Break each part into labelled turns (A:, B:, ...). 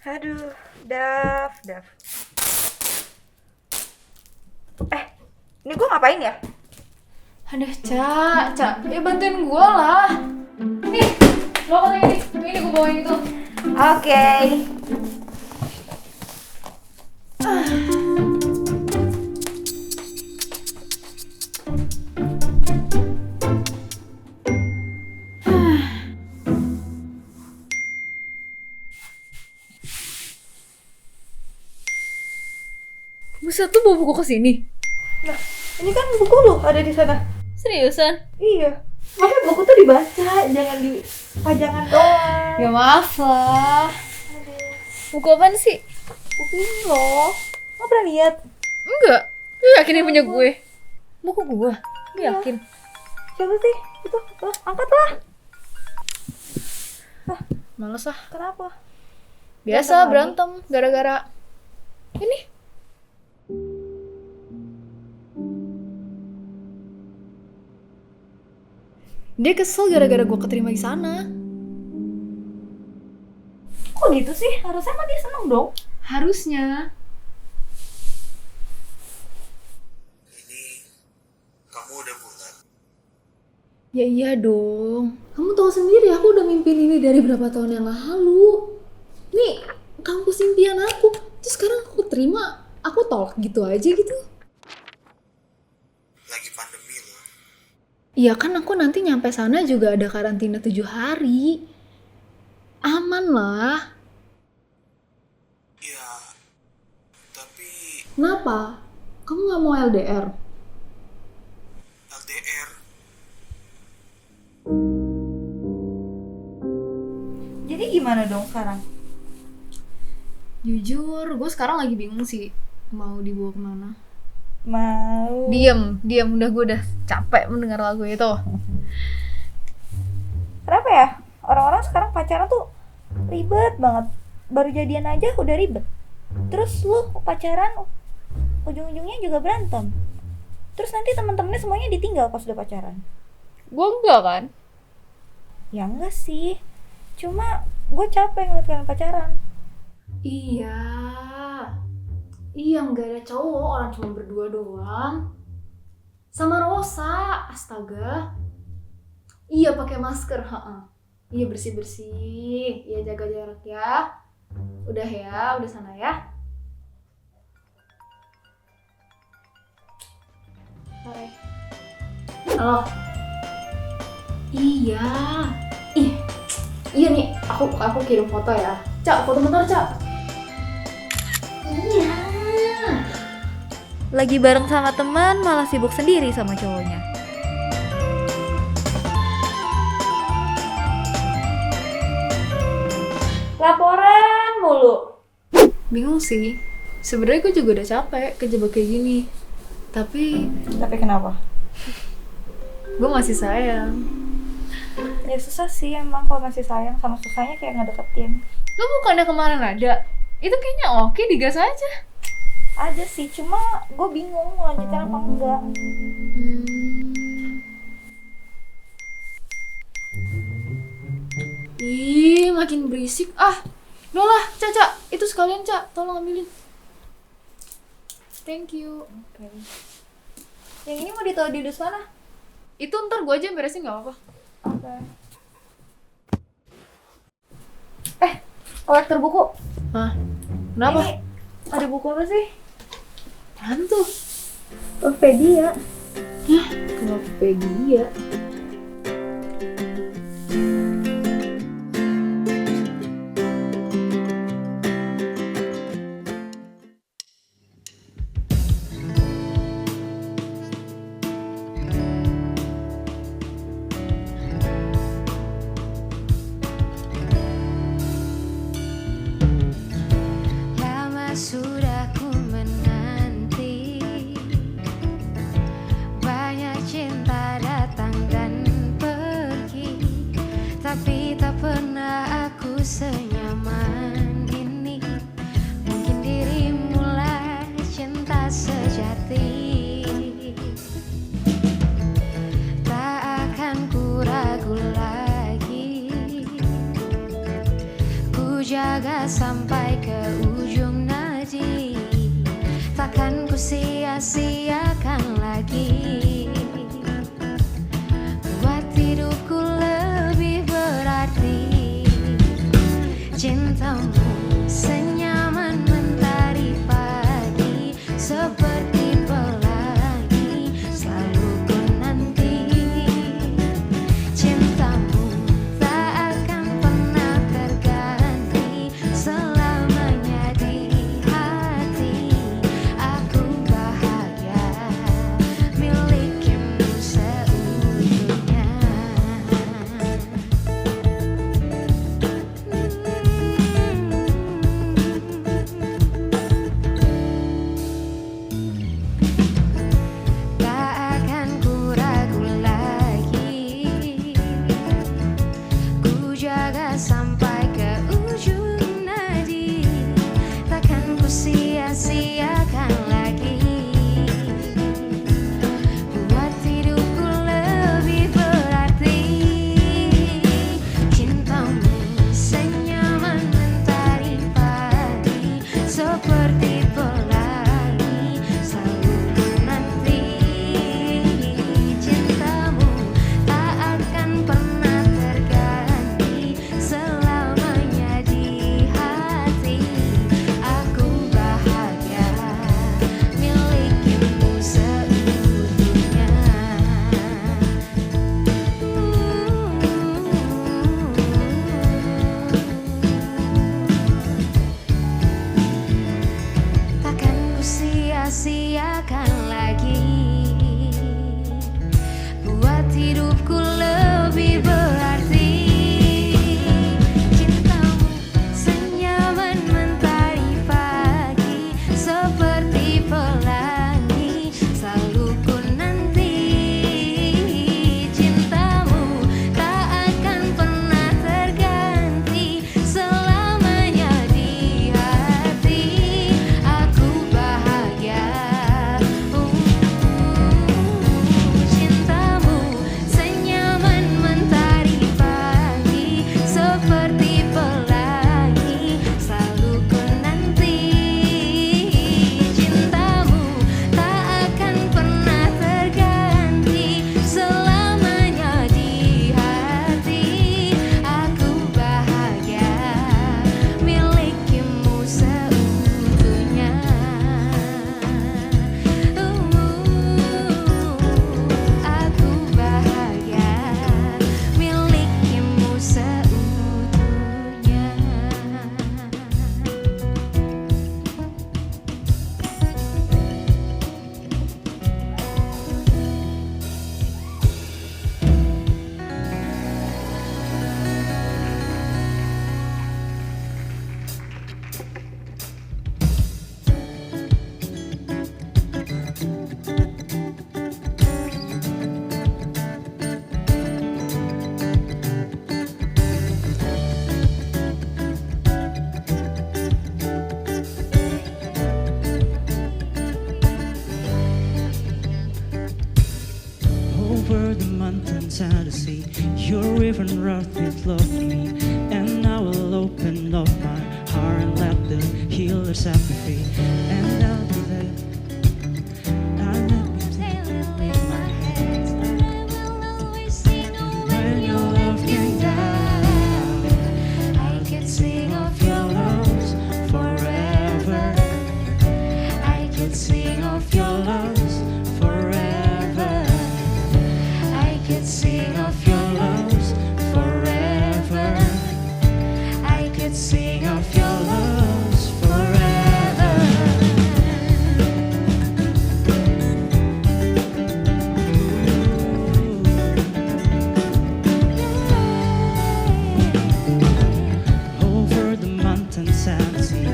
A: Aduh, Daf. Ini gue ngapain ya?
B: Aduh, Cak, ya bantuin gue lah. Nih, lo katanya ini gue bawain itu.
A: Oke.
B: Buset, tuh bawa buku kesini?
A: Nah, ini kan buku lo ada di sana.
B: Seriusan?
A: Iya. Makanya buku tuh dibaca, jangan di pajangan doang.
B: Ya maaf lah.
A: Aduh,
B: Buku apaan sih?
A: buku ini loh. Lo pernah lihat?
B: Enggak. Lu yakin ini punya gue? Buku gue? Lu
A: Iya.
B: yakin?
A: Siapa sih? Itu, angkat lah.
B: Males ah.
A: Kenapa?
B: Biasa
A: Berantem
B: berantem gara-gara ini. Dia kesel gara-gara gue keterima di sana.
A: Kok gitu sih? Harusnya mah dia seneng dong.
B: Harusnya.
C: Ini kamu udah bulat.
B: Ya iya dong. Kamu tahu sendiri aku udah mimpin ini dari berapa tahun yang lalu. Nih, kampus impian aku. Terus sekarang aku terima, aku tolak gitu aja gitu.
C: Lagi pandemi loh.
B: Iya kan aku nanti nyampe sana juga ada karantina 7 hari. Aman lah.
C: Ya, tapi
B: Kenapa? Kamu gak mau LDR?
C: LDR.
A: Jadi gimana dong sekarang?
B: Jujur, gue sekarang lagi bingung sih mau dibawa kemana.
A: Mau.
B: Diam, udah gue udah capek mendengar lagu itu.
A: Kenapa ya? Orang-orang sekarang pacaran tuh ribet banget. Baru jadian aja udah ribet. Terus lu pacaran ujung-ujungnya juga berantem. Terus nanti teman-temannya semuanya ditinggal pas udah pacaran.
B: Gue enggak kan?
A: Ya enggak sih. Cuma gue capek ngeliat kalian pacaran.
B: Iya, nggak ada cowok, orang cuma berdua doang. Sama Rosa, astaga. Iya pakai masker, Iya bersih. Iya jaga jarak ya. Udah ya, udah sana ya. Hai. Halo. Iya. Iya nih, aku kirim foto ya. Cak, foto bentar, Cak. Iya.
A: Lagi bareng sama teman malah sibuk sendiri sama cowoknya. Laporan mulu.
B: Bingung sih. Sebenarnya gue juga udah capek kejebak kayak gini. Tapi
A: Kenapa?
B: gue masih sayang.
A: Ya susah sih emang kalau masih sayang, sama susahnya kayak ngedeketin.
B: Lo bukannya kemarin ada? Itu kayaknya oke, digas aja.
A: Ada sih, cuma gue bingung mau lanjutin apa enggak.
B: Ih, makin berisik. Udah lah, Cak, itu sekalian, Cak. Tolong ambilin. Thank you.
A: Oke. Yang ini mau ditaruh di dus mana?
B: Itu ntar gue aja yang beresin, gak apa-apa.
A: Oke. Kolektor buku.
B: Hah? Kenapa?
A: Ini ada buku apa sih?
B: Apaan tuh?
A: Tokopedia.
B: Tokopedia.
D: Lama sudah ku menanti, banyak cinta datang dan jaga sampai ke ujung nadi, takkan ku sia-siakan lagi. Buat hidupku lebih berarti cintamu senyaman mentari pagi, seperti pelangi selalu ku nanti. Cintamu tak akan pernah terganti, selamanya di hati. Aku bahagia milikimu seutuhnya. Tak akan ku ragu lagi, ku jaga sampai ke ujung nadi, takkan ku sia-siakan lagi. Buat hidupku lebih berarti cintamu senyaman mentari pagi, seperti pelangi selalu ku nanti. Cintamu tak akan pernah terganti, selamanya di hati. Aku bahagia milikimu seutuhnya. Takkan ku sia-siakan lagi, buat hidupku lebih berarti cintamu senyaman mentari pagi, seperti pelangi selalu ku nanti. Cintamu tak akan pernah terganti, selamanya di hati. Aku bahagia, cintamu senyaman mentari pagi, seperti pelangi selalu ku nanti. Cintamu tak akan pernah terganti, selamanya di hati. Aku bahagia milikimu seutuhnya. Aku bahagia milikimu seutuhnya.
E: Over the mountains and the sea, your river wrought with love for me. And I will open up my heart and let the healer set me free. And I'll be there. I'll let me take my hands. When your love came down,
D: I could sing of your loves forever. I could sing of your loves forever. I could sing of your loves forever. I could sing of your loves forever.
E: over the mountains and the sea,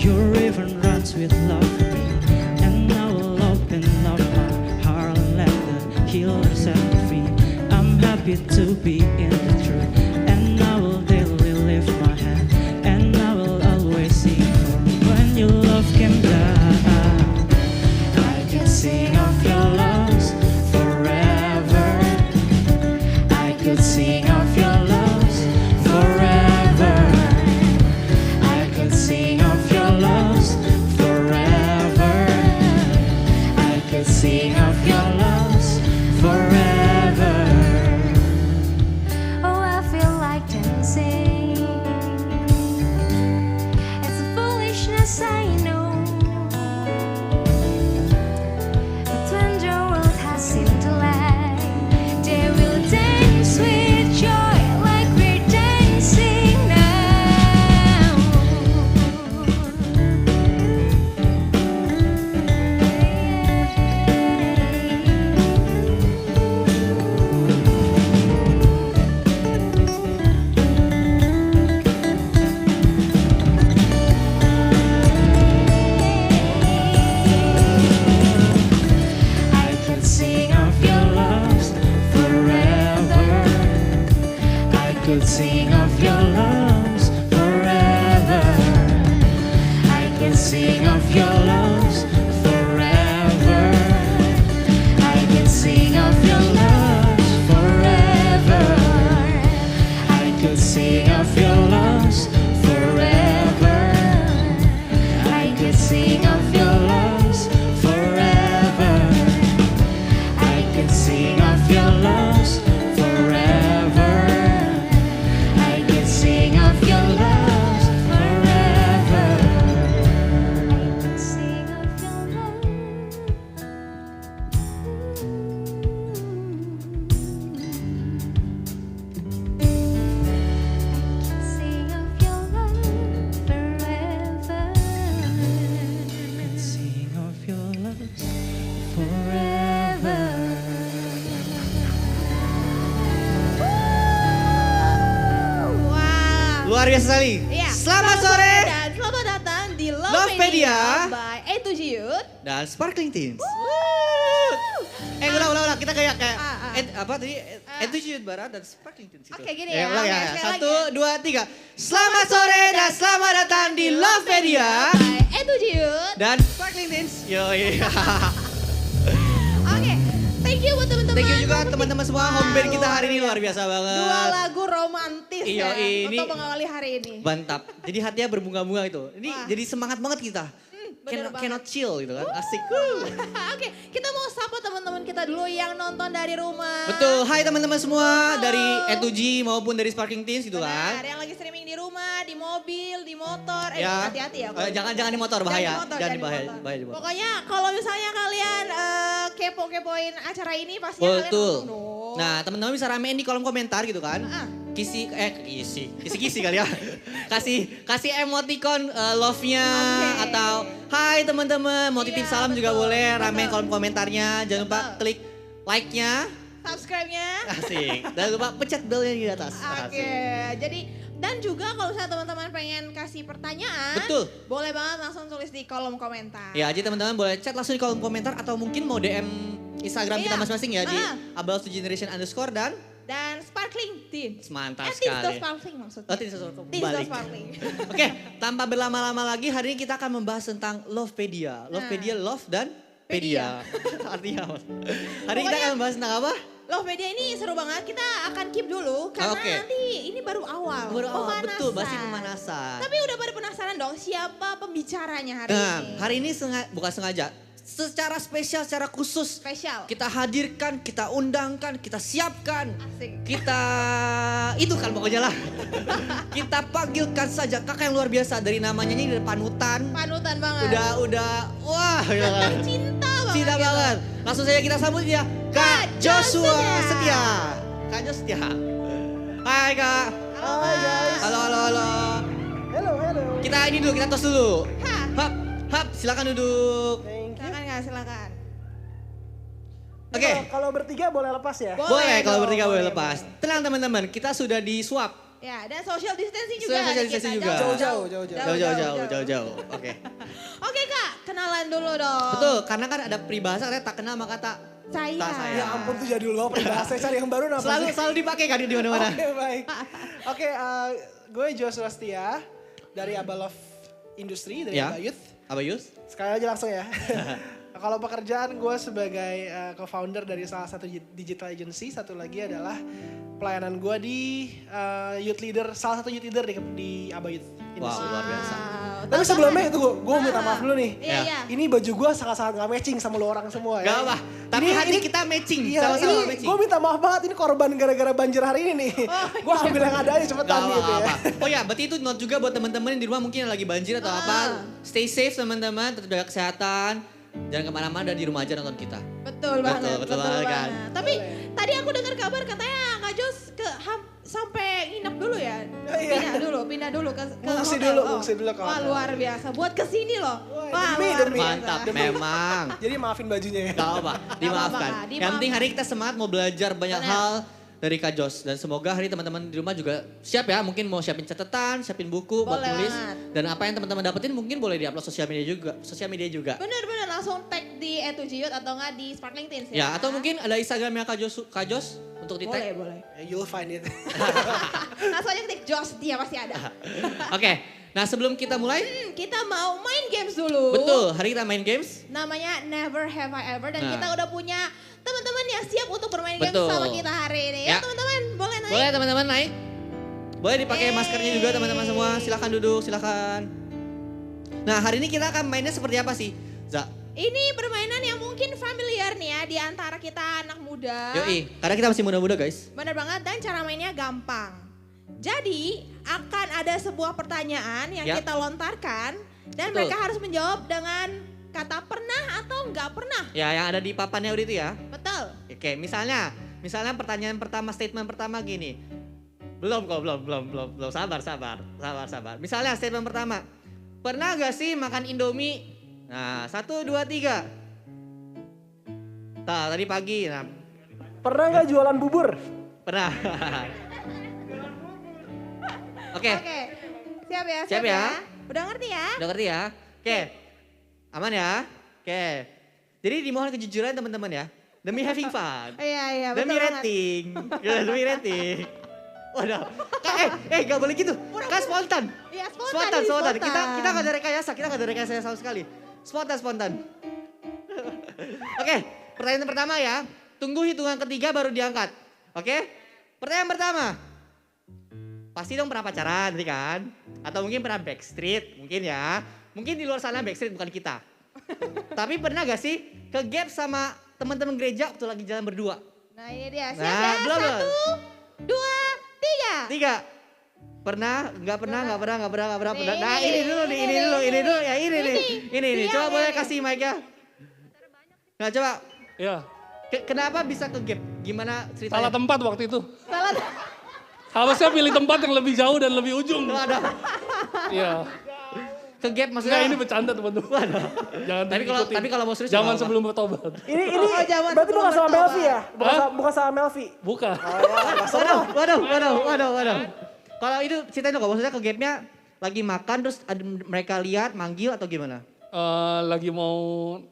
E: your river runs with love for me. And I will open up my heart and let the healer set me free. I'm happy to be in the truth, and I will daily lift my hand, and I will always sing for when your love came down.
D: I could sing of your loves forever. I could sing of your loves forever. I yes I know. But when the world has seemed to lie, they will dance with joy like we're dancing now.
E: I could sing of your loves forever. I could sing of your loves forever. I can sing of your loves forever. I can sing of your loves forever. I could sing of your loves forever. I could sing of your loves forever. I could sing of your loves forever. I could sing of your loves forever.
D: I could sing of your love. Sing of your love forever.
E: Sing of your loves forever.
F: Wow.
G: Luar biasa sekali.
F: Iya,
G: Selamat sore
F: dan selamat datang di
G: Lovepedia
F: by A2G Youth.
G: dan Sparkling Teens. Ulang. Kita kayak apa tadi? Enthusiast Barat dan Sparkling Teens gitu.
F: Oke, gini ya.
G: Ulang ya.
F: Oke, sekali
G: 1, 2, 3. Selamat sore dan selamat datang di Lovepedia
F: By A2G Youth.
G: dan Sparkling Teens. Yoi.
F: Oke, thank you buat teman-teman.
G: Thank you juga teman-teman semua home band kita hari ini luar biasa banget.
F: Dua lagu romantis
G: Iya,
F: ya
G: ini-
F: untuk mengawali hari ini.
G: Mantap. Jadi hatinya berbunga-bunga itu. Ini
F: Wah.
G: jadi semangat banget kita.
F: bener
G: Cannot chill gitu kan. Asik.
F: Oke, kita mau sapa teman-teman kita dulu yang nonton dari rumah.
G: Betul. Hai teman-teman semua
F: Halo.
G: dari E2G maupun dari Sparkling Teens gitu
F: Benar,
G: kan.
F: yang lagi streaming di rumah, di mobil, di motor.
G: Ya.
F: Hati-hati ya.
G: Jangan di motor bahaya.
F: Jangan di
G: bahaya,
F: motor.
G: bahaya di motor.
F: Pokoknya kalau misalnya kalian kepo-kepoin acara ini pastinya kalian
G: Betul.
F: langsung dong.
G: Nah, teman-teman bisa ramein di kolom komentar gitu kan.
F: Ah.
G: Kisi kali ya. kasih emoticon love-nya
F: Oke.
G: atau hai teman-teman, mau titip
F: Iya,
G: salam juga
F: betul,
G: boleh,
F: betul.
G: ramein kolom komentarnya. Jangan lupa
F: Betul.
G: klik like-nya.
F: Subscribe-nya.
G: Asik. Dan lupa pencet bell-nya di atas.
F: Oke,
G: Asik.
F: jadi dan juga kalau misalnya teman-teman pengen kasih pertanyaan,
G: Betul.
F: boleh banget langsung tulis di kolom komentar.
G: Ya, jadi teman-teman boleh chat langsung di kolom komentar atau mungkin mau DM Instagram kita
F: Iya.
G: masing-masing ya di
F: Ah.
G: @abals2generation_
F: Dan Sparkling Teens.
G: Mantap
F: Teens
G: sekali.
F: Sparkling maksudnya.
G: Oh, Teens Sparkling.
F: Teens
G: Balik.
F: Sparkling.
G: Oke, tanpa berlama-lama lagi hari ini kita akan membahas tentang Lovepedia. Lovepedia, love dan pedia. Artinya apa? Hari ini kita akan membahas tentang apa?
F: Lovepedia ini seru banget. Kita akan keep dulu karena
G: Oke.
F: nanti ini baru awal.
G: Baru awal,
F: Pemanasan.
G: betul, masih pemanasan.
F: Tapi udah pada penasaran dong siapa pembicaranya hari
G: Nah,
F: ini?
G: hari ini bukan sengaja, secara spesial, secara khusus
F: Spesial.
G: kita hadirkan, kita undangkan, kita siapkan.
F: Asik.
G: Kita itu kan pokoknya lah. Kita panggilkan saja kakak yang luar biasa dari namanya ini dari panutan.
F: Panutan banget.
G: Udah wah ya kan.
F: Cinta banget.
G: Cinta
F: gitu.
G: banget. Langsung saja kita sambut dia Kak Joshua Setia. Kak Joshua Setia. Hai Kak.
F: Halo guys.
G: Halo.
H: Halo.
G: Kita ini dulu, kita tos dulu.
F: Hah.
G: Hap, silakan duduk.
H: Thank you.
F: Silakan Kak, silakan.
G: Oke.
H: Kalau bertiga boleh lepas ya?
G: Boleh kalau
F: dong,
G: bertiga boleh
H: boleh,
G: lepas. Tenang teman-teman, kita sudah di swab.
F: Ya, dan social distancing juga.
G: Social
F: ada
G: distancing
F: kita.
G: juga.
H: Jauh-jauh.
G: Jauh. Oke.
F: Oke Kak, kenalan dulu dong.
G: Betul, karena kan ada peribahasa katanya tak kenal maka tak
F: Saya.
G: Tak saya.
H: Ya ampun tuh jadi lupa peribahasa cari yang baru apa sih?
G: selalu dipakai kan di mana-mana.
H: Oke baik. Oke, gue Joshua Setia dari Abalove Industri dari
G: Ya.
H: Aba Youth.
G: Apa Yus?
H: Sekali aja langsung ya. Kalau pekerjaan gue sebagai co-founder dari salah satu digital agency, satu lagi adalah pelayanan gue di youth leader, salah satu youth leader di Aba Youth Industri.
G: Wow, luar biasa.
F: Wow,
H: Tapi sebelumnya itu gue minta maaf dulu nih.
F: Iya, iya.
H: Ini baju gue sangat-sangat gak matching sama lo orang semua ya.
G: Gak apa, tapi hari ini kita matching, sama-sama matching.
H: Gue minta maaf banget, ini korban gara-gara banjir hari ini nih. Gue ambil yang ada aja cepetan
G: Gak
H: gitu ya.
G: apa-apa. Oh ya, berarti itu note juga buat teman-teman yang di rumah mungkin yang lagi banjir atau apa. Stay safe teman-teman, tetap jaga kesehatan. Jangan kemana-mana dan di rumah aja nonton kita.
F: Betul banget.
G: Betul banget kan.
F: Tapi tadi aku dengar kabar katanya Kak Jos sampai nginep dulu ya. Pindah dulu ke
H: Ngungsi
F: hotel.
H: dulu ke
F: Wah,
H: hotel.
F: luar biasa. Buat kesini loh. Wah,
H: demi,
F: luar
H: demi.
F: biasa.
G: Mantap, memang.
H: Jadi maafin bajunya ya.
G: Gak apa, dimaafkan.
F: Kak,
G: Yang penting hari ini kita semangat mau belajar banyak
F: Benar.
G: hal dari Kak Jos. Dan semoga hari teman-teman di rumah juga siap ya. Mungkin mau siapin catatan, siapin buku buat
F: Boleh
G: tulis.
F: banget.
G: Dan apa yang teman-teman dapetin mungkin boleh diupload sosial media juga.
F: Bener-bener langsung tag di @ujiyut atau nggak di Sparkling Teens ya.
G: Ya, atau mungkin ada Instagramnya Kak Jos untuk di tag.
F: Boleh.
H: You'll find it.
F: Langsung aja ketik Jos, dia pasti ada.
G: Oke, nah sebelum kita mulai,
F: Kita mau main games dulu.
G: betul, hari kita main games.
F: Namanya Never Have I Ever dan
G: Nah.
F: kita udah punya teman-teman yang siap untuk bermain games
G: Betul.
F: sama kita hari ini. Ya,
G: Ya.
F: teman-teman, boleh naik?
G: Boleh teman-teman naik. Boleh dipakai maskernya juga teman-teman semua. Silakan duduk, silakan. Nah hari ini kita akan mainnya seperti apa sih, Za?
F: Ini permainan yang mungkin familiar nih ya di antara kita anak muda.
G: Yoi, karena kita masih muda-muda guys.
F: Bener banget dan cara mainnya gampang. Jadi akan ada sebuah pertanyaan yang
G: Ya.
F: kita lontarkan dan
G: Betul.
F: mereka harus menjawab dengan kata pernah atau nggak pernah.
G: Ya yang ada di papannya udah itu ya.
F: Betul.
G: Oke, misalnya pertanyaan pertama, statement pertama gini. Belum. Sabar. Misalnya statement pertama. Pernah gak sih makan Indomie? Nah, 1, 2, 3. Tadi pagi. Nah,
H: Pernah gak jualan bubur?
G: pernah. Oke,
F: Oke. Siap ya?
G: Siap ya.
F: Udah ngerti ya?
G: udah ngerti ya? Oke, aman ya? Oke. Jadi dimohon kejujuran teman-teman ya. Demi having fun.
F: Iya, betul
G: Demi
F: banget.
G: rating. Ya, demi rating. Waduh. Gak boleh gitu. Kan spontan.
F: Iya,
G: Spontan.
F: spontan.
G: Kita gak ada rekayasa, sama sekali. Spontan. Oke, pertanyaan pertama ya. Tunggu hitungan ketiga baru diangkat. Oke? Pertanyaan pertama. Pasti dong pernah pacaran tadi kan? Atau mungkin pernah backstreet, mungkin ya. Mungkin di luar sana backstreet bukan kita. Tapi pernah gak sih ke gap sama teman-teman gereja waktu lagi jalan berdua?
F: Nah ini dia. Siap
G: Nah,
F: ya?
G: belum.
F: 1, 2, 3.
G: 3. Pernah? Nggak pernah.
F: Nih,
G: Nah ini dulu nih, ini dulu. Ya ini nih. Ini nih.
F: Dia
G: Coba
F: nih.
G: boleh kasih mic ya. Nah coba.
I: Ya,
G: Kenapa bisa ke gap? Gimana ceritanya?
I: salah tempat waktu itu.
F: Salah.
I: Harusnya pilih tempat yang lebih jauh dan lebih ujung.
G: Waduh.
I: Iya.
G: Ke gap maksudnya?
I: Enggak, ini bercanda teman-teman. Jangan diikutin.
G: Tapi kalau mau serius
I: Zaman
G: nggak apa-apa.
I: sebelum bertobat.
H: Ini
F: zaman
H: berarti bukan sama
F: sebelum
H: Melvi ya?
I: Hah?
H: Bukan sama Melvi.
I: Bukan.
G: Waduh. Kalau itu ceritain dong, maksudnya ke gapnya lagi makan terus ada mereka lihat, manggil atau gimana?
I: Lagi mau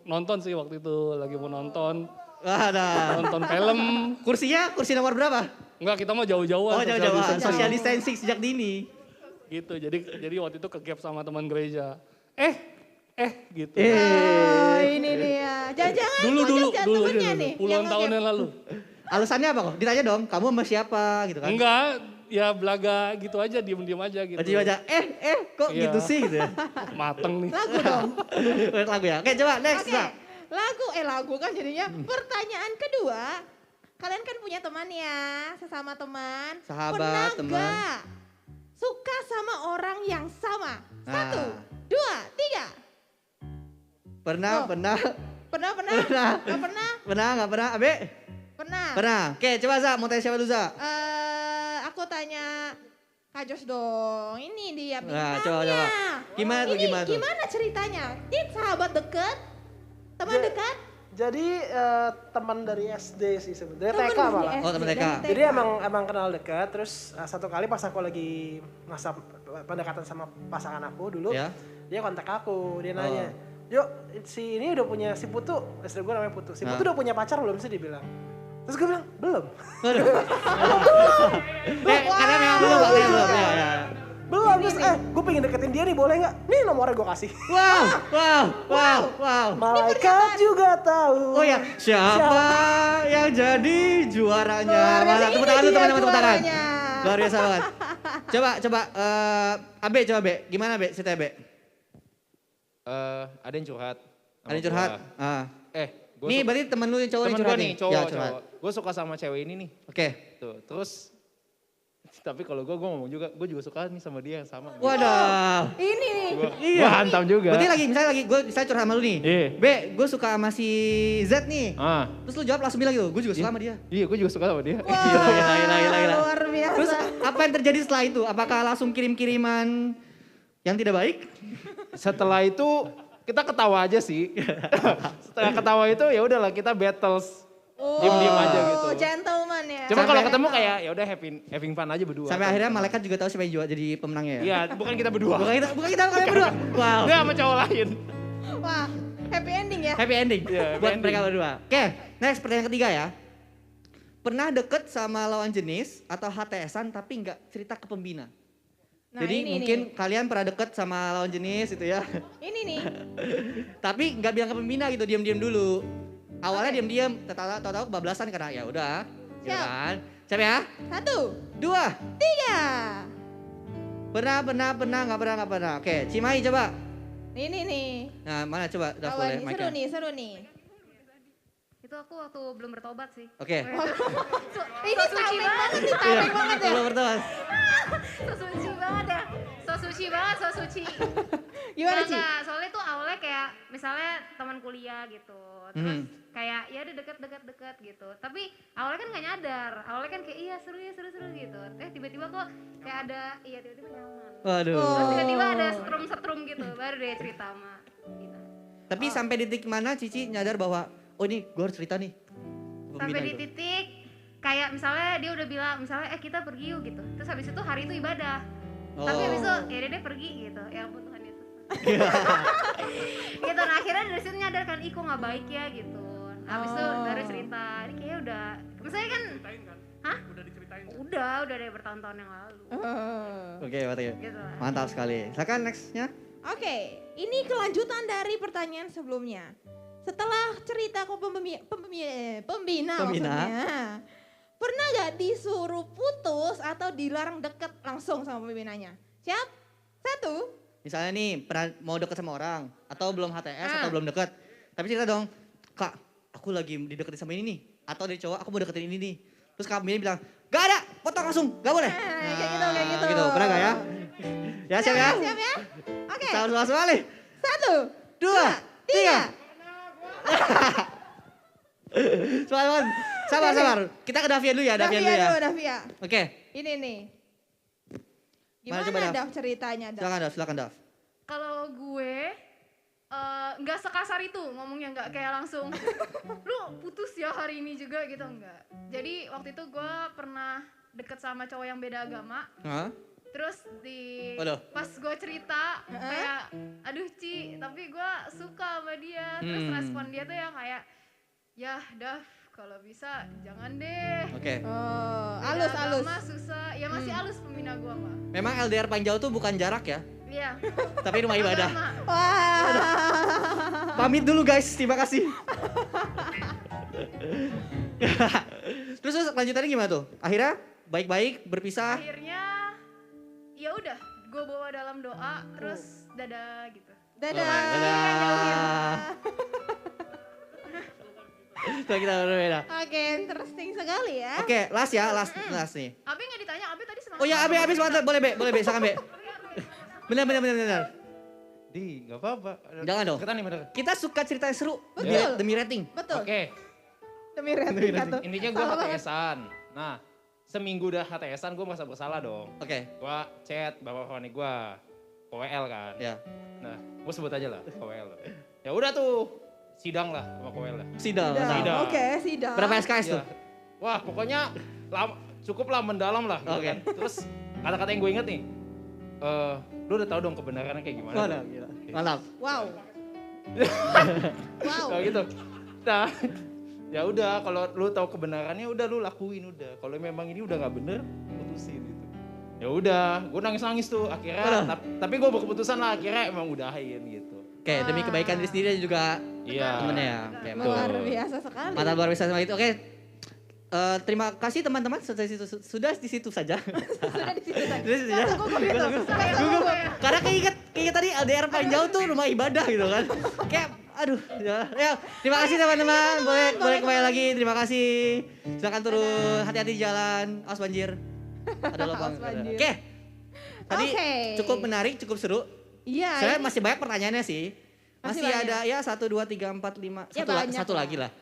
I: nonton sih waktu itu. Lagi mau nonton.
G: Waduh.
I: Nonton film.
G: Kursi nomor berapa?
I: Enggak, kita mah jauh-jauhan.
G: Oh
I: social
G: jauh-jauhan,
I: distancing.
G: social distancing sejak dini.
I: Gitu, jadi waktu itu ke gap sama teman gereja. Gitu.
F: Oh ini dia. Jangan-jangan
I: Dulu
F: temennya nih.
I: puluhan
F: yang
I: tahun
F: nge-gap.
I: yang lalu.
G: Alasannya apa kok? Ditanya dong, kamu sama siapa gitu kan?
I: Enggak, ya belaga gitu aja, diem-diem aja gitu.
G: Berarti aja, kok
I: Iya.
G: gitu sih gitu ya?
I: Mateng nih.
F: Lagu dong.
G: Lagu ya? Oke coba next.
F: Oke.
G: Mbak.
F: Lagu kan jadinya. Pertanyaan kedua. Kalian kan punya teman ya, sesama teman.
G: Sahabat,
F: Pernah
G: teman.
F: gak suka sama orang yang sama?
G: Nah.
F: 1, 2, 3.
G: Pernah.
F: Pernah?
G: Pernah.
F: Gak pernah?
G: Nggak pernah, Abe?
F: Pernah.
G: Pernah. Oke coba Za, mau tanya siapa dulu Za?
F: Aku tanya Kak Jos dong. Ini dia
G: Nah,
F: bintangnya.
G: coba. Gimana tuh,
F: Ini
G: gimana tuh?
F: gimana ceritanya? Ini sahabat dekat? Teman
H: Ya.
F: dekat?
H: Jadi teman dari SD sih sebenarnya,
F: Teman
H: TK
F: dari
H: malah.
G: Oh, teman
F: SD,
G: TK.
F: dari
H: Jadi emang kenal dekat, terus satu kali pas aku lagi masa pendekatan sama pasangan aku dulu,
G: Ya.
H: dia kontak aku, dia
G: Oh.
H: nanya, yuk si ini udah punya, si Putu, istri gue namanya Putu, si Putu udah punya pacar belum sih, dia bilang. Terus gue bilang, belum.
G: Karena memang belum, ya.
H: Belum, terus gue pengen deketin dia nih, boleh nggak? Nih nomornya gue kasih.
G: Wow.
H: Malaikat juga tahu.
G: Oh ya, siapa yang jadi juaranya? Mana? Tepuk tangan dulu teman-teman, tepuk tangan. Luar biasa banget. Coba, Abe, Be. Gimana Be, cerita Be?
J: ada yang curhat. sama
G: Ada yang curhat.
J: gua.
G: Ah.
J: Gua
G: Nih
J: suka-
G: berarti temen lu yang cowok
J: temen
G: yang
J: gue
G: curhat
J: nih,
G: nih?
J: cowok,
G: Ya, curhat.
J: cowok. Gue suka sama cewek ini nih.
G: Oke.
J: Tuh, terus tapi kalau gue ngomong juga, gue juga suka nih sama dia yang sama.
G: Waduh.
B: Ini nih.
J: Gue hantam juga.
G: Berarti lagi misalnya gue curhat sama lu nih.
J: Iya.
G: B, gue suka sama si Z nih.
J: Ah,
G: Terus lu jawab langsung bilang gitu, gue juga suka sama dia.
J: iya gue juga suka sama dia.
G: Gila.
B: Luar biasa.
G: Terus apa yang terjadi setelah itu? Apakah langsung kirim-kiriman yang tidak baik?
J: Setelah itu kita ketawa aja sih. Setelah ketawa itu ya udahlah kita battles. Diem-diem aja gitu.
B: Gentleman ya.
J: Cuma kalau
G: Sampai-
J: ketemu kayak ya udah having fun aja berdua.
G: Sampai akhirnya malaikat juga tahu siapa yang jadi pemenangnya ya?
J: Iya, bukan kita berdua.
G: Bukan kita kalian berdua. Wow.
J: Dia sama cowok lain.
B: Wah, happy ending ya.
G: Happy ending
J: Iya, happy
G: buat
J: ending.
G: mereka berdua. Oke, next pertanyaan ketiga ya. Pernah deket sama lawan jenis atau HTS-an tapi nggak cerita ke pembina?
B: Nah,
G: Jadi
B: ini
G: mungkin
B: nih.
G: kalian pernah deket sama lawan jenis itu ya.
B: Ini nih.
G: Tapi nggak bilang ke pembina gitu, diam-diam dulu. Awalnya
B: Oke.
G: diam-diam, tahu-tahu kebablasan karena ya udah, gitu
B: Siap.
G: kan. Siap ya?
B: 1,
G: 2.
B: 3.
G: Nggak pernah. Oke, Cimahi coba.
B: Ini nih.
G: Nah, mana coba udah
B: Kawan
G: boleh
B: nih,
G: mic-nya.
B: seru nih.
K: Itu aku waktu belum bertobat sih.
G: Oke.
B: Ini timing banget nih, timing banget ya.
G: Belum berteman.
K: So suci banget ya. So suci banget, so suci.
B: Gimana Ci?
K: Enggak, soalnya tuh awalnya kayak misalnya teman kuliah gitu. Terus kayak ya udah deket gitu. Tapi awalnya kan gak nyadar. Awalnya kan kayak iya seru gitu. Tiba-tiba kok kayak ada, tiba-tiba nyaman.
G: Waduh.
K: Terus tiba-tiba ada setrum gitu. Baru deh cerita sama kita.
G: Tapi sampai detik mana Cici nyadar bahwa oh ini gue harus cerita nih. ke
K: Sampai
G: pembina
K: di
G: gitu.
K: titik kayak misalnya dia udah bilang misalnya kita pergi yuk gitu. Terus habis itu hari itu ibadah. Tapi habis itu ya dia pergi gitu. Ya ampun Tuhan Yesus. Gitu, nah akhirnya dari situ nyadar kan, ih kok gak baik ya gitu. Habis itu baru cerita, ini kayaknya udah, misalnya kan, hah? Udah dari bertahun-tahun yang lalu.
G: Oke, berarti
K: Gitu lah.
G: mantap sekali. Silakan nextnya.
B: Oke, ini kelanjutan dari pertanyaan sebelumnya. Setelah cerita ke pembina maksudnya, pernah gak disuruh putus atau dilarang deket langsung sama pembinanya? Siap? 1.
G: Misalnya nih pernah mau deket sama orang atau belum HTS atau belum deket. Tapi cerita dong, Kak aku lagi dideketin sama ini nih. Atau dari cowok aku mau deketin ini nih. Terus Kak Bini bilang, gak ada, potong langsung, gak boleh.
B: Kayak gitu.
G: Gitu, pernah gak ya? Ya siap ya?
B: Siap ya? Oke.
G: Sama sekali.
B: 1,
G: 2, 3. Sabar. Kita ke Davian dulu ya, Davian dulu ya.
B: Davia.
G: Oke.
B: Ini nih.
G: Mana
B: Gimana
G: coba, Dav?
B: Dav ceritanya Dav?
G: Silakan Dav.
K: Kalau gue, nggak sekasar itu ngomongnya, nggak kayak langsung, lu putus ya hari ini juga gitu, enggak. Jadi waktu itu gue pernah deket sama cowok yang beda agama.
G: Hah?
K: Terus
G: Waduh.
K: pas gue cerita kayak aduh Ci tapi gue suka sama dia. Terus respon dia tuh yang kayak ya Dav kalau bisa jangan deh.
G: Oke.
B: Halus.
K: Agama susah. Ya masih halus pembina gue mah.
G: Memang LDR paling jauh tuh bukan jarak ya,
K: Iya.
G: tapi rumah ibadah.
K: Agama.
B: Wah.
G: Pamit dulu guys, terima kasih. terus lanjutannya gimana tuh? Akhirnya baik-baik berpisah.
K: Akhirnya ya udah gue bawa dalam doa terus dadah gitu.
B: Dadah.
G: Dadah. Tuh kita berbeda.
B: Oke, interesting sekali ya.
G: Oke, last ya, last nih.
K: Abi nggak ditanya, Abi tadi semangat.
G: Oh ya, Abi sebentar, boleh Be, silakan Be. Benar.
J: Di, gak apa-apa.
G: Jangan dong.
J: Kita nih bener.
G: Kita suka cerita yang seru
B: Betul.
G: demi rating.
B: Betul.
J: Oke,
B: Demi rating satu.
J: intinya gue HTS-an. Nah, seminggu udah HTS-an gue merasa bersalah dong.
G: Oke.
J: Gue chat bapak Fani gue, KWL kan.
G: Ya.
J: Nah, gue sebut aja lah KWL. Ya udah tuh, sidang lah sama KWL lah.
G: Sidang.
J: Sidang.
B: Oke, sidang.
G: Berapa SKS tuh?
J: Iya. Wah pokoknya cukup lah mendalam lah. Gitu
G: Oke.
J: kan. Terus kata-kata yang gue inget nih, lu udah tahu dong kebenarannya kayak gimana.
G: Mantap,
J: tuh.
G: gila. Mantap.
B: Wow.
J: Nah, gitu. Nah, ya udah kalau lu tahu kebenarannya udah lu lakuin udah. Kalau memang ini udah nggak bener, putusin gitu. Ya udah, gue nangis tuh akhirnya. Tapi gue berkeputusan lah akhirnya emang udahin gitu.
G: Oke, demi kebaikan diri sendiri juga
J: Iya.
G: temennya ya. Oke,
B: Luar biasa sekali.
G: mantap luar biasa sama itu. Oke, Terima kasih teman-teman sudah di situ saja.
B: Sudah di situ saja.
G: Sudah di situ saja. Gugup. Karena keinget tadi LDR paling jauh tuh rumah ibadah gitu kan. Kayak aduh ya. Terima kasih teman-teman. Boleh kembali lagi. Terima kasih. Silakan turun. Hati-hati di jalan. Awas banjir. Ada lubang. Oke. Tadi cukup menarik, cukup seru.
B: Iya.
G: Saya masih banyak pertanyaannya sih.
B: Masih
G: Masih ada ya 1, 2, 3, 4, 5.
B: Ya,
G: Satu lagi lah.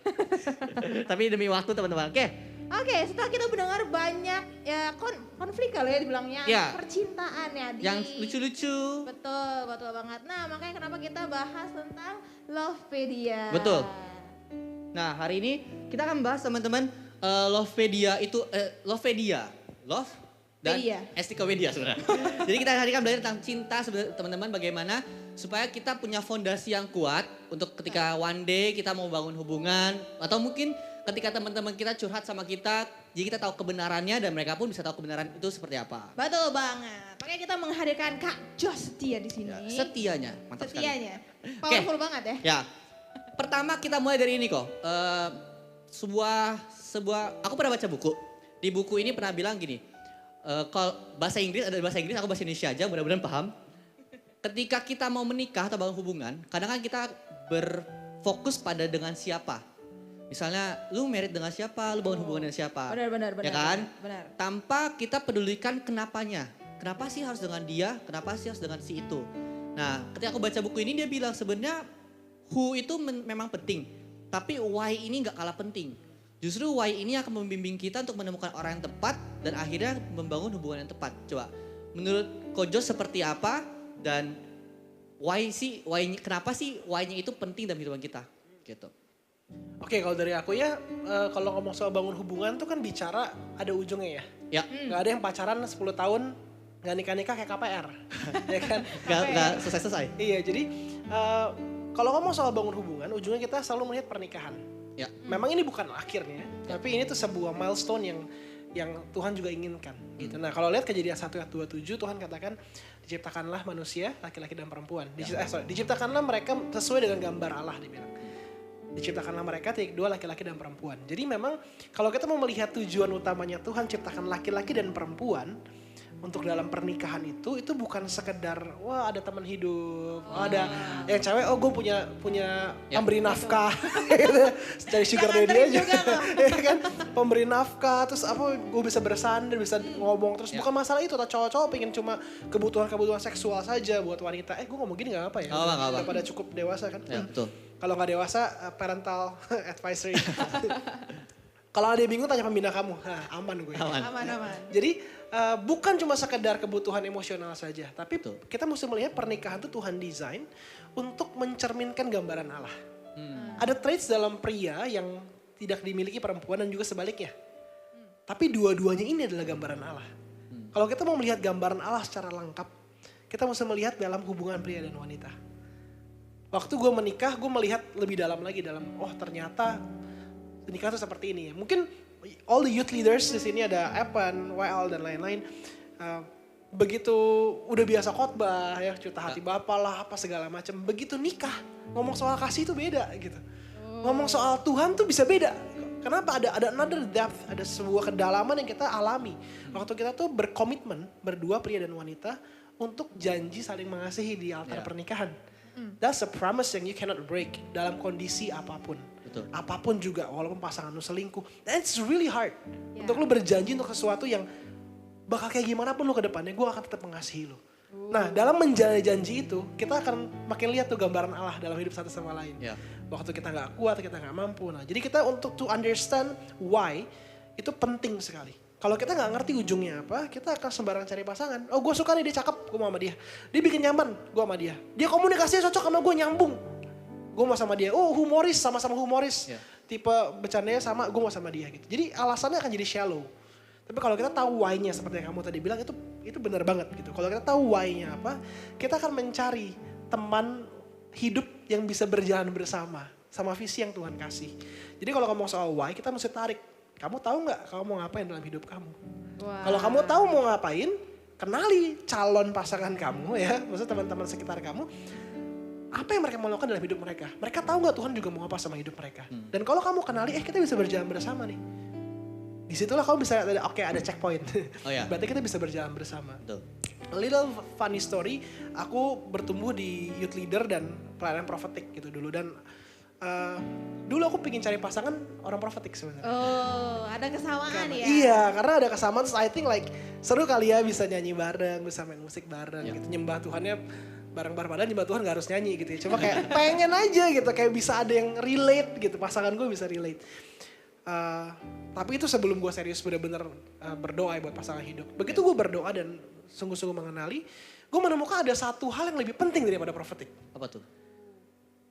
G: Tapi demi waktu teman-teman.
B: Oke, setelah kita mendengar banyak ya konflik kali ya dibilangnya
G: Ya.
B: percintaan ya di
G: Yang lucu-lucu.
B: Betul banget. Nah, makanya kenapa kita bahas tentang Lovepedia.
G: Betul. Nah, hari ini kita akan bahas teman-teman Lovepedia itu Lovepedia. Love dan
B: Pedia.
G: Estikopedia sebenarnya. Jadi kita hari ini akan belajar tentang cinta sebenarnya teman-teman, bagaimana supaya kita punya fondasi yang kuat untuk ketika one day kita mau bangun hubungan atau mungkin ketika teman-teman kita curhat sama kita, jadi kita tahu kebenarannya dan mereka pun bisa tahu kebenaran itu seperti apa.
B: Betul banget. Makanya kita menghadirkan Kak Jos Setia di sini.
G: Ya, setianya, mantap
B: Setianya.
G: sekali.
B: Powerful banget ya.
G: Ya. Pertama kita mulai dari ini kok. Sebuah aku pernah baca buku. Di buku ini pernah bilang gini. Kalau bahasa Inggris ada bahasa Inggris, aku bahasa Indonesia aja, mudah-mudahan paham. Ketika kita mau menikah atau bangun hubungan, kadang kan kita berfokus pada dengan siapa. Misalnya lu married dengan siapa, lu bangun hubungan dengan siapa.
B: Benar.
G: Ya kan?
B: Benar.
G: Tanpa kita pedulikan kenapanya. Kenapa sih harus dengan dia, kenapa sih harus dengan si itu. Nah ketika aku baca buku ini dia bilang sebenarnya who itu memang penting. Tapi why ini gak kalah penting. Justru why ini akan membimbing kita untuk menemukan orang yang tepat dan akhirnya membangun hubungan yang tepat. Coba, menurut Kojo seperti apa dan kenapa sih why-nya itu penting dalam kehidupan kita? Gitu.
H: Oke, kalau dari aku ya, kalau ngomong soal bangun hubungan tuh kan bicara ada ujungnya ya.
G: Ya.
H: Gak ada yang pacaran 10 tahun gak nikah-nikah kayak KPR. Ya kan?
G: Gak selesai-selesai.
H: Iya, jadi kalau ngomong soal bangun hubungan, ujungnya kita selalu melihat pernikahan.
G: Ya.
H: Memang ini bukan akhirnya, tapi ini tuh sebuah milestone yang Tuhan juga inginkan. Gitu. Nah kalau lihat Kejadian 1 ayat 27, Tuhan katakan diciptakanlah manusia, laki-laki dan perempuan. Diciptakanlah mereka sesuai dengan gambar Allah dibilang. Diciptakanlah mereka dua laki-laki dan perempuan. Jadi memang kalau kita mau melihat tujuan utamanya Tuhan ciptakan laki-laki dan perempuan untuk dalam pernikahan itu bukan sekedar wah ada teman hidup, ada yang cewek gue punya pemberi nafkah, dari sugar daddy aja, ya kan, pemberi nafkah, terus gue bisa bersandar, bisa ngomong, terus bukan masalah itu, atau cowok-cowok pengen cuma kebutuhan seksual saja buat wanita, gue ngomong gini nggak apa ya, udah pada cukup dewasa kan,
G: ya, betul.
H: Kalau nggak dewasa parental advisory. Kalau ada yang bingung tanya pembina kamu, aman gue.
B: Aman.
H: Jadi bukan cuma sekedar kebutuhan emosional saja, tapi kita mesti melihat pernikahan itu Tuhan desain untuk mencerminkan gambaran Allah. Ada traits dalam pria yang tidak dimiliki perempuan dan juga sebaliknya. Tapi dua-duanya ini adalah gambaran Allah. Kalau kita mau melihat gambaran Allah secara lengkap, kita mesti melihat dalam hubungan pria dan wanita. Waktu gue menikah, gue melihat lebih dalam lagi ternyata nikah itu seperti ini ya. Mungkin all the youth leaders di sini ada Evan, YL dan lain-lain. Begitu udah biasa khotbah ya, cerita hati Bapa lah, apa segala macam. Begitu nikah, ngomong soal kasih itu beda gitu. Ngomong soal Tuhan tuh bisa beda. Kenapa? Ada another depth, ada sebuah kedalaman yang kita alami. Waktu kita tuh berkomitmen, berdua pria dan wanita, untuk janji saling mengasihi di altar pernikahan. That's a promise yang you cannot break dalam kondisi apapun.
G: Betul.
H: Apapun juga, walaupun pasangan lu selingkuh. And it's really hard. Untuk lu berjanji untuk sesuatu yang bakal kayak gimana pun lu ke depannya, gue akan tetap mengasihi lu. Nah dalam menjalani janji itu, kita akan makin lihat tuh gambaran Allah dalam hidup satu sama lain. Waktu kita gak kuat, kita gak mampu. Nah jadi kita untuk to understand why, itu penting sekali. Kalau kita gak ngerti ujungnya apa, kita akan sembarang cari pasangan. Oh gue suka nih, dia cakep, gue mau sama dia. Dia bikin nyaman, gue sama dia. Dia komunikasinya cocok sama gue, nyambung. Gue mau sama dia. Oh humoris, sama-sama humoris. Tipe bercandanya sama, gue mau sama dia gitu. Jadi alasannya akan jadi shallow. Tapi kalau kita tahu why-nya seperti yang kamu tadi bilang, itu benar banget gitu. Kalau kita tahu why-nya apa, kita akan mencari teman hidup yang bisa berjalan bersama. Sama visi yang Tuhan kasih. Jadi kalau ngomong soal why, kita mesti tarik. Kamu tahu nggak kamu mau ngapain dalam hidup kamu? Kalau kamu tahu mau ngapain, kenali calon pasangan kamu ya, maksudnya teman-teman sekitar kamu. Apa yang mereka mau lakukan dalam hidup mereka? Mereka tahu nggak Tuhan juga mau apa sama hidup mereka? Dan kalau kamu kenali, kita bisa berjalan bersama nih. Disitulah kamu bisa ada ada checkpoint.
G: Oh ya.
H: Berarti kita bisa berjalan bersama.
G: Betul.
H: A little funny story, aku bertumbuh di youth leader dan pelayanan prophetic gitu dulu dan dulu aku pengen cari pasangan orang prophetic sebenarnya.
F: Oh, ada kesamaan ya?
H: Iya, karena ada kesamaan. So I think like seru kali ya bisa nyanyi bareng, bisa main musik bareng gitu, nyembah Tuhannya bareng-bareng. Padahal nyembah Tuhan gak harus nyanyi gitu ya. Cuma kayak pengen aja gitu, kayak bisa ada yang relate gitu, pasangan gue bisa relate. Tapi itu sebelum gue serius bener-bener berdoa buat pasangan hidup. Begitu gue berdoa dan sungguh-sungguh mengenali, gue menemukan ada satu hal yang lebih penting daripada prophetic.
G: Apa tuh?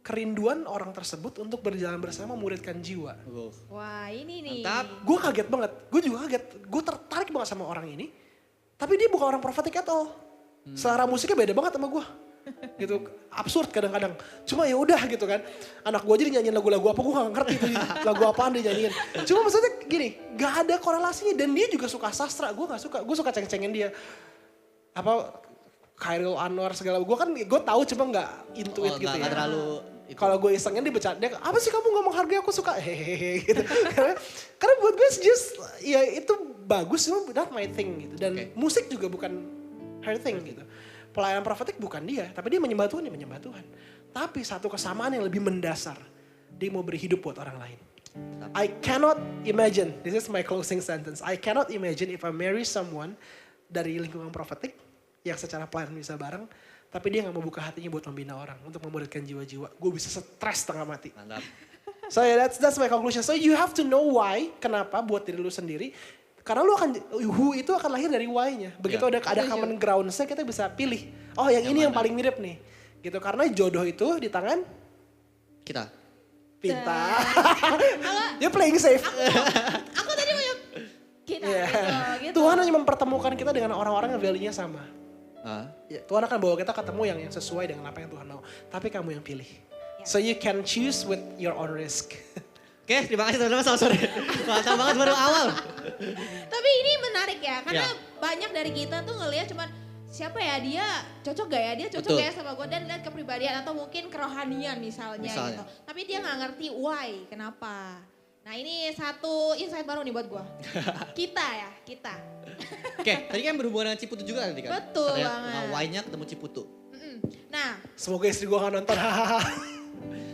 H: Kerinduan orang tersebut untuk berjalan bersama memuridkan jiwa.
F: Wah ini nih.
G: Mantap.
H: Gue kaget banget, gue juga kaget. Gue tertarik banget sama orang ini, tapi dia bukan orang prophetic at all. Selera musiknya beda banget sama gue. Gitu, absurd kadang-kadang. Cuma ya udah gitu kan. Anak gue jadi nyanyiin lagu-lagu apa, gue gak ngerti itu lagu apaan dia nyanyiin. Cuma maksudnya gini, gak ada korelasinya dan dia juga suka sastra, gue gak suka. Gue suka ceng-cengin dia. Apa Khairul Anwar segala, gue kan gue tahu cuma gak into it gitu ya.
G: Terlalu.
H: Kalau gue isengin dia bercanda, dia apa sih kamu gak menghargai aku suka hehehe gitu. karena buat gue just ya itu bagus, cuma not my thing gitu. Dan musik juga bukan her thing gitu. Pelayanan prophetik bukan dia, tapi dia menyembah Tuhan, dia menyembah Tuhan. Tapi satu kesamaan yang lebih mendasar, dia mau beri hidup buat orang lain. I cannot imagine, this is my closing sentence, I cannot imagine if I marry someone dari lingkungan prophetik yang secara pelayanan bisa bareng, tapi dia gak mau buka hatinya buat membina orang, untuk memuridkan jiwa-jiwa. Gue bisa stres setengah mati.
G: Mantap.
H: So yeah, that's my conclusion. So you have to know why, kenapa buat diri lu sendiri. Karena lu akan, who itu akan lahir dari why-nya. Begitu ada common ground-nya kita bisa pilih. Oh yang ini yang paling mirip nih. Gitu, karena jodoh itu di tangan
G: kita.
H: Pintar. You're playing safe.
F: Aku tadi mau kita gitu.
H: Tuhan hanya mempertemukan kita dengan orang-orang yang value-nya sama. Ya, Tuhan akan bawa kita ketemu yang sesuai dengan apa yang Tuhan mau. Tapi kamu yang pilih. So you can choose with your own risk.
G: Oke, terima kasih teman-teman, selamat sore. Mantap banget baru awal.
F: Tapi ini menarik ya, karena banyak dari kita tuh ngelihat cuman siapa ya dia cocok gak ya, dia cocok gak ya sama gue, dan lihat kepribadian atau mungkin kerohanian misalnya. Gitu. Tapi dia gak ngerti why, kenapa. Nah ini satu insight baru nih buat gue. Kita.
G: Oke, tadi kan berhubungan dengan Ciputu juga nanti kan?
F: Betul banget.
G: Why-nya ketemu Ciputu.
F: Nah.
H: Semoga istri gue gak nonton.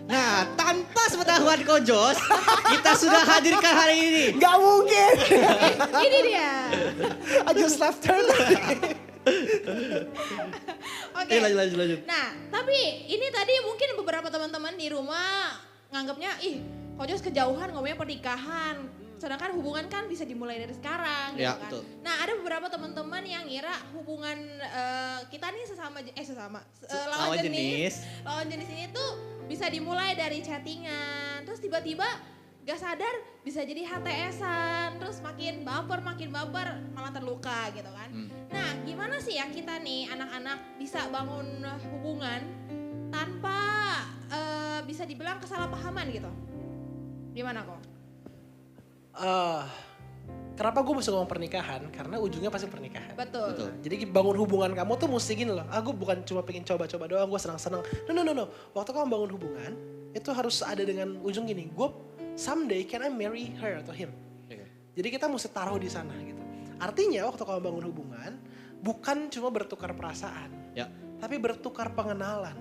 G: Nah, tanpa sepengetahuan Kojos, kita sudah hadirkan hari ini.
H: Gak mungkin.
F: Ini dia.
H: I just left her.
F: Oke.
G: Lanjut.
F: Nah, tapi ini tadi mungkin beberapa teman-teman di rumah nganggapnya, Kojos kejauhan ngomongnya pernikahan. Sedangkan hubungan kan bisa dimulai dari sekarang gitu kan. Betul. Nah ada beberapa teman-teman yang ngira hubungan kita nih lawan jenis ini tuh bisa dimulai dari chattingan. Terus tiba-tiba gak sadar bisa jadi HTS-an. Terus makin baper malah terluka gitu kan. Nah gimana sih ya kita nih anak-anak bisa bangun hubungan tanpa bisa dibilang kesalahpahaman gitu. Gimana kok?
H: Kenapa gue mesti ngomong pernikahan? Karena ujungnya pasti pernikahan.
F: Betul.
H: Jadi bangun hubungan kamu tuh mesti gini loh. Gue bukan cuma pengen coba-coba doang, gue senang-senang. No. Waktu kamu bangun hubungan, itu harus ada dengan ujung gini. Gue someday can I marry her atau him? Jadi kita mesti taruh di sana gitu. Artinya waktu kamu bangun hubungan, bukan cuma bertukar perasaan. Tapi bertukar pengenalan.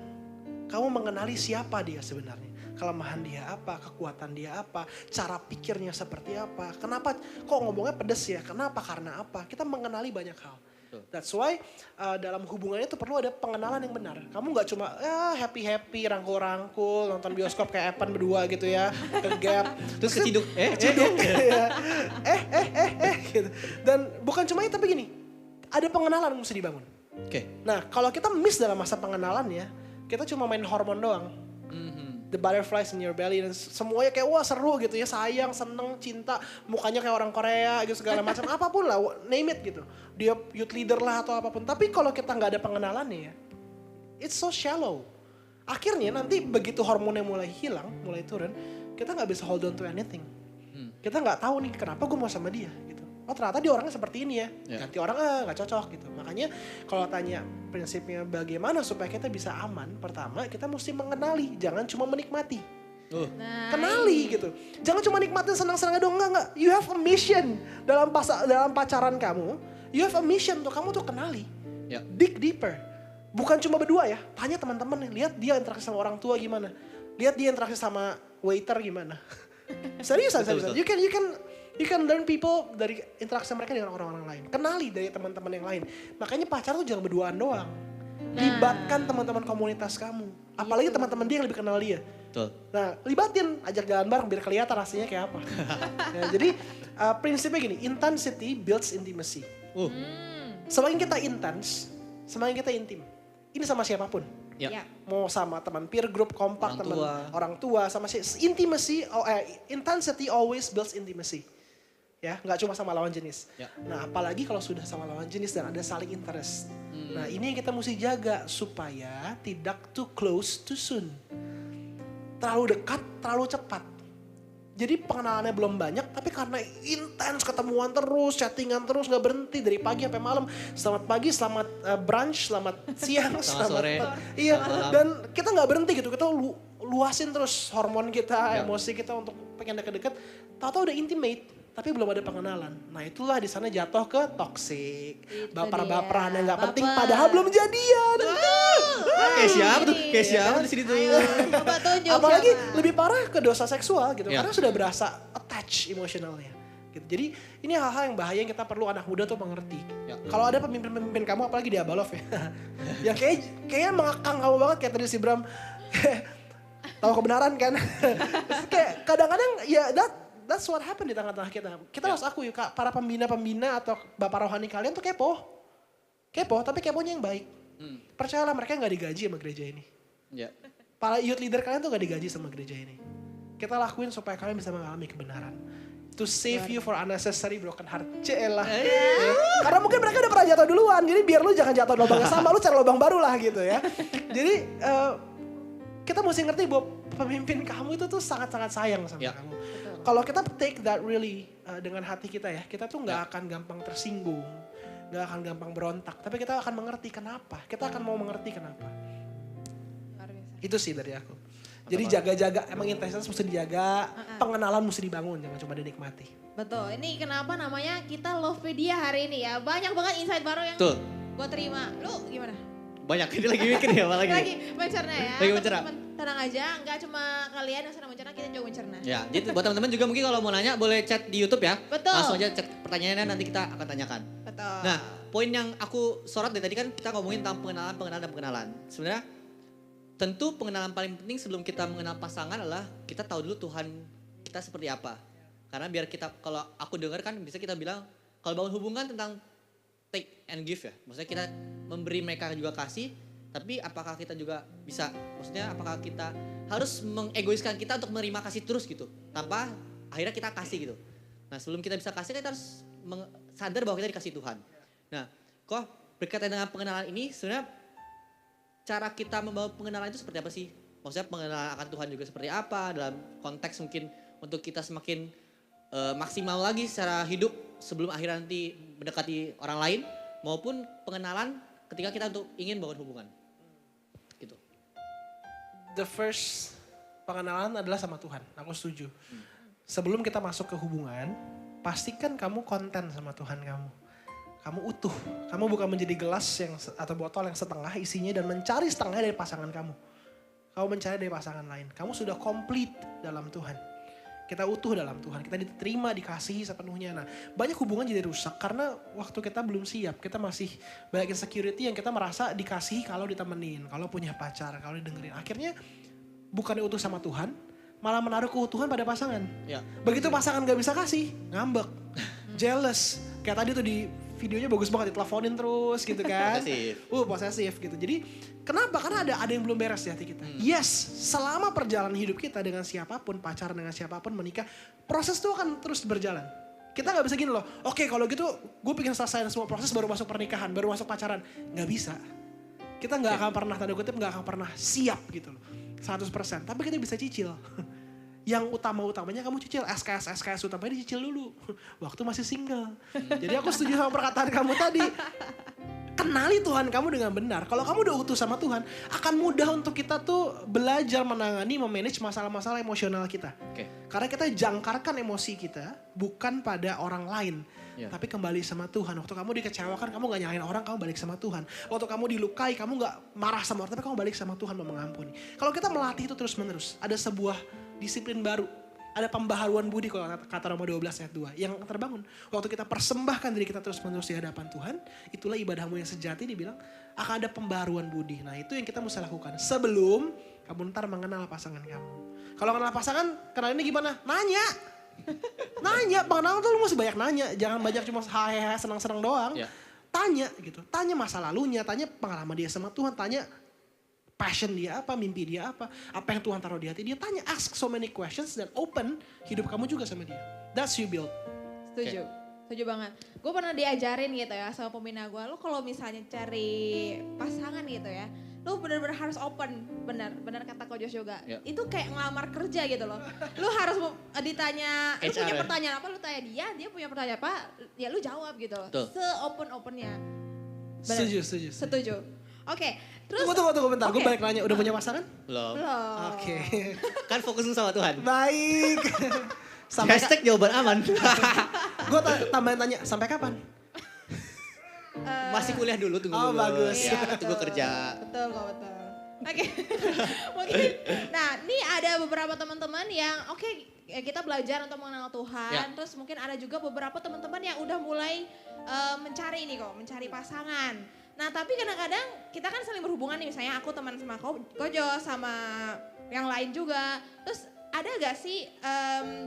H: Kamu mengenali siapa dia sebenarnya. Kelemahan dia apa, kekuatan dia apa, cara pikirnya seperti apa. Kenapa, kok ngomongnya pedes ya, kenapa, karena apa. Kita mengenali banyak hal. That's why dalam hubungannya itu perlu ada pengenalan yang benar. Kamu gak cuma happy-happy, rangkul-rangkul, nonton bioskop kayak Evan berdua gitu ya, ke Gap.
G: Terus keciduk,
H: gitu. Dan bukan cuma itu, tapi gini, ada pengenalan yang mesti dibangun. Nah kalau kita miss dalam masa pengenalannya, kita cuma main hormon doang. The butterflies in your belly dan semuanya kayak wah seru gitu ya, sayang, seneng, cinta, mukanya kayak orang Korea gitu segala macam, apapun lah, name it gitu. Dia youth leader lah atau apapun. Tapi kalau kita nggak ada pengenalannya ya, it's so shallow. Akhirnya nanti begitu hormonnya mulai hilang, mulai turun, kita nggak bisa hold on to anything. Kita nggak tahu nih kenapa gue mau sama dia gitu. Oh ternyata dia orangnya seperti ini ya, ganti orang nggak cocok gitu. Makanya kalau tanya prinsipnya bagaimana supaya kita bisa aman, pertama kita mesti mengenali, jangan cuma menikmati. Kenali gitu. Jangan cuma nikmatin senang-senang doang, enggak. You have a mission dalam pacaran kamu. You have a mission tuh, kamu tuh kenali. Dig deeper. Bukan cuma berdua ya, tanya teman-teman, lihat dia interaksi sama orang tua gimana. Lihat dia interaksi sama waiter gimana. Seriusan. You can learn people dari interaksi mereka dengan orang-orang lain. Kenali dari teman-teman yang lain. Makanya pacar tuh jangan berduaan doang. Libatkan teman-teman komunitas kamu. Apalagi teman-teman dia yang lebih kenal dia.
G: Betul.
H: Nah, libatin, ajak jalan bareng biar kelihatan rasanya kayak apa. Ya, jadi prinsipnya gini, intensity builds intimacy. Semakin kita intens, semakin kita intim. Ini sama siapapun. Mau sama teman peer group, kompak, teman orang tua, sama intimacy, intensity always builds intimacy. Ya, nggak cuma sama lawan jenis. Nah, apalagi kalau sudah sama lawan jenis dan ada saling interest. Nah, ini yang kita mesti jaga supaya tidak too close too soon. Terlalu dekat, terlalu cepat. Jadi pengenalannya belum banyak, tapi karena intens ketemuan terus, chattingan terus, nggak berhenti dari pagi sampai malam. Selamat pagi, selamat brunch, selamat siang, selamat sore. Iya, dan kita nggak berhenti gitu. Kita luasin terus hormon kita, emosi kita untuk pengen deket-deket. Tahu-tahu udah intimate, tapi belum ada pengenalan. Nah, itulah di sana jatuh ke toxic, baper-baperan yang nggak penting, padahal belum jadian.
G: Kayak siapa di sini tuh?
H: Apalagi lebih parah ke dosa seksual gitu, karena sudah berasa attach emosionalnya. Gitu. Jadi ini hal-hal yang bahaya yang kita perlu anak muda tuh mengerti. Kalau ada pemimpin-pemimpin kamu, apalagi di Abalov ya, yang kayaknya mengekang kamu banget kayak tadi si Bram, tahu kebenaran kan? Kayak kadang-kadang ya that's what happened di tengah-tengah kita. Kita harus akui para pembina-pembina atau bapak rohani kalian tuh kepo, tapi keponya yang baik. Percayalah mereka gak digaji sama gereja ini. Para youth leader kalian tuh gak digaji sama gereja ini. Kita lakuin supaya kalian bisa mengalami kebenaran. To save you for unnecessary broken heart. Celah. Karena mungkin mereka udah pernah jatuh duluan. Jadi biar lu jangan jatuh lubangnya sama, lu cari lubang baru lah gitu ya. Jadi kita mesti ngerti bahwa pemimpin kamu itu tuh sangat-sangat sayang sama kamu. Kalau kita take that really dengan hati kita ya, kita tuh gak akan gampang tersinggung. Gak akan gampang berontak, tapi kita akan mengerti kenapa. Kita akan mau mengerti kenapa. Itu sih dari aku. Jadi jaga-jaga, emang intensitas mesti dijaga, pengenalan mesti dibangun, jangan cuma dinikmati.
F: Betul, ini kenapa namanya kita Lovepedia hari ini ya. Banyak banget insight baru yang gue terima. Lu gimana?
G: Banyak, ini lagi mikir ya malah gini.
F: Lagi mencerna ya.
G: Lagi mencerna.
F: Tenang aja, nggak cuma kalian yang sedang mencerna, kita juga mencerna.
G: Ya, jadi buat teman-teman juga mungkin kalau mau nanya boleh chat di YouTube ya.
F: Betul.
G: Langsung aja chat pertanyaannya, nanti kita akan tanyakan.
F: Betul.
G: Nah, poin yang aku sorot dari tadi kan kita ngomongin tentang pengenalan. Sebenarnya tentu pengenalan paling penting sebelum kita mengenal pasangan adalah kita tahu dulu Tuhan kita seperti apa. Karena biar kita, kalau aku dengar kan bisa kita bilang kalau bangun hubungan tentang take and give ya. Maksudnya kita memberi mereka juga kasih, tapi apakah kita juga bisa, maksudnya apakah kita harus mengegoiskan kita untuk menerima kasih terus gitu. Tanpa akhirnya kita kasih gitu. Nah, sebelum kita bisa kasih kita harus sadar bahwa kita dikasih Tuhan. Nah, kok berkaitan dengan pengenalan ini sebenarnya cara kita membangun pengenalan itu seperti apa sih? Maksudnya pengenalan akan Tuhan juga seperti apa dalam konteks mungkin untuk kita semakin maksimal lagi secara hidup sebelum akhirnya nanti mendekati orang lain maupun pengenalan ketika kita untuk ingin bangun hubungan. Gitu.
H: The first pengenalan adalah sama Tuhan, aku setuju. Sebelum kita masuk ke hubungan, pastikan kamu konten sama Tuhan kamu. Kamu utuh, kamu bukan menjadi gelas yang atau botol yang setengah isinya dan mencari setengahnya dari pasangan kamu. Kamu mencari dari pasangan lain, kamu sudah komplit dalam Tuhan. Kita utuh dalam Tuhan, kita diterima, dikasihi sepenuhnya. Nah, banyak hubungan jadi rusak karena waktu kita belum siap. Kita masih banyak insecurity yang kita merasa dikasihi kalau ditemenin, kalau punya pacar, kalau didengerin. Akhirnya bukan diutuh sama Tuhan, malah menaruh keutuhan pada pasangan. Begitu pasangan gak bisa kasih, ngambek, jealous. Kayak tadi tuh di videonya bagus banget, diteleponin terus gitu kan. Posesif gitu. Jadi kenapa? Karena ada yang belum beres di hati kita. Yes, selama perjalanan hidup kita dengan siapapun, pacaran dengan siapapun, menikah, proses itu akan terus berjalan. Kita gak bisa gini loh, oke kalau gitu gue pengen selesai semua proses baru masuk pernikahan, baru masuk pacaran. Gak bisa. Kita gak akan pernah, tanda kutip, gak akan pernah siap gitu loh. 100%, tapi kita bisa cicil. Yang utama-utamanya kamu cicil, SKS utamanya dicicil dulu. Waktu masih single. Jadi aku setuju sama perkataan kamu tadi. kenali Tuhan kamu dengan benar. Kalau kamu udah utuh sama Tuhan, akan mudah untuk kita tuh belajar menangani, memanage masalah-masalah emosional kita. Karena kita jangkarkan emosi kita bukan pada orang lain. Tapi kembali sama Tuhan. Waktu kamu dikecewakan, kamu gak nyalain orang, kamu balik sama Tuhan. Waktu kamu dilukai, kamu gak marah sama orang, tapi kamu balik sama Tuhan mau mengampuni. Kalau kita melatih itu terus-menerus, ada sebuah disiplin baru. Ada pembaharuan budi kalau kata Roma 12 ayat 2 yang terbangun. Waktu kita persembahkan diri kita terus-menerus di hadapan Tuhan, itulah ibadahmu yang sejati, dibilang akan ada pembaharuan budi. Nah itu yang kita mesti lakukan sebelum kamu ntar mengenal pasangan kamu. Kalau kenal pasangan, kenalinnya gimana? Nanya, pengenalan tuh lu mesti banyak nanya. Jangan banyak cuma hahehe senang-senang doang. Tanya gitu, tanya masa lalunya, tanya pengalaman dia sama Tuhan, tanya passion dia apa, mimpi dia apa yang Tuhan taruh di hati dia. Tanya, ask so many questions dan open hidup kamu juga sama dia. That's you build.
F: Setuju. Setuju banget. Gue pernah diajarin gitu ya sama pembina gue, lu kalau misalnya cari pasangan gitu ya, lu benar-benar harus open, benar kata Ko Jos juga. Itu kayak ngelamar kerja gitu loh. Lu harus ditanya, lu punya pertanyaan apa, lu tanya dia punya pertanyaan apa, ya lu jawab gitu. Se-open-opennya.
H: Setuju.
F: Oke, terus.
H: Tunggu bentar, gue balik nanya, udah punya pasangan?
G: Belum.
H: Oke.
G: Kan fokus lu sama Tuhan.
H: Baik.
G: Hashtag jawaban aman.
H: Gue tambahin tanya, sampai kapan?
G: Masih kuliah dulu, tunggu dulu.
H: Bagus.
F: Ya,
G: tunggu kerja.
F: Betul. Oke. Mungkin, nah ini ada beberapa teman-teman yang kita belajar untuk mengenal Tuhan. Terus mungkin ada juga beberapa teman-teman yang udah mulai mencari pasangan. Nah tapi kadang-kadang kita kan saling berhubungan nih, misalnya aku teman sama Ko Jos sama yang lain juga. Terus ada gak sih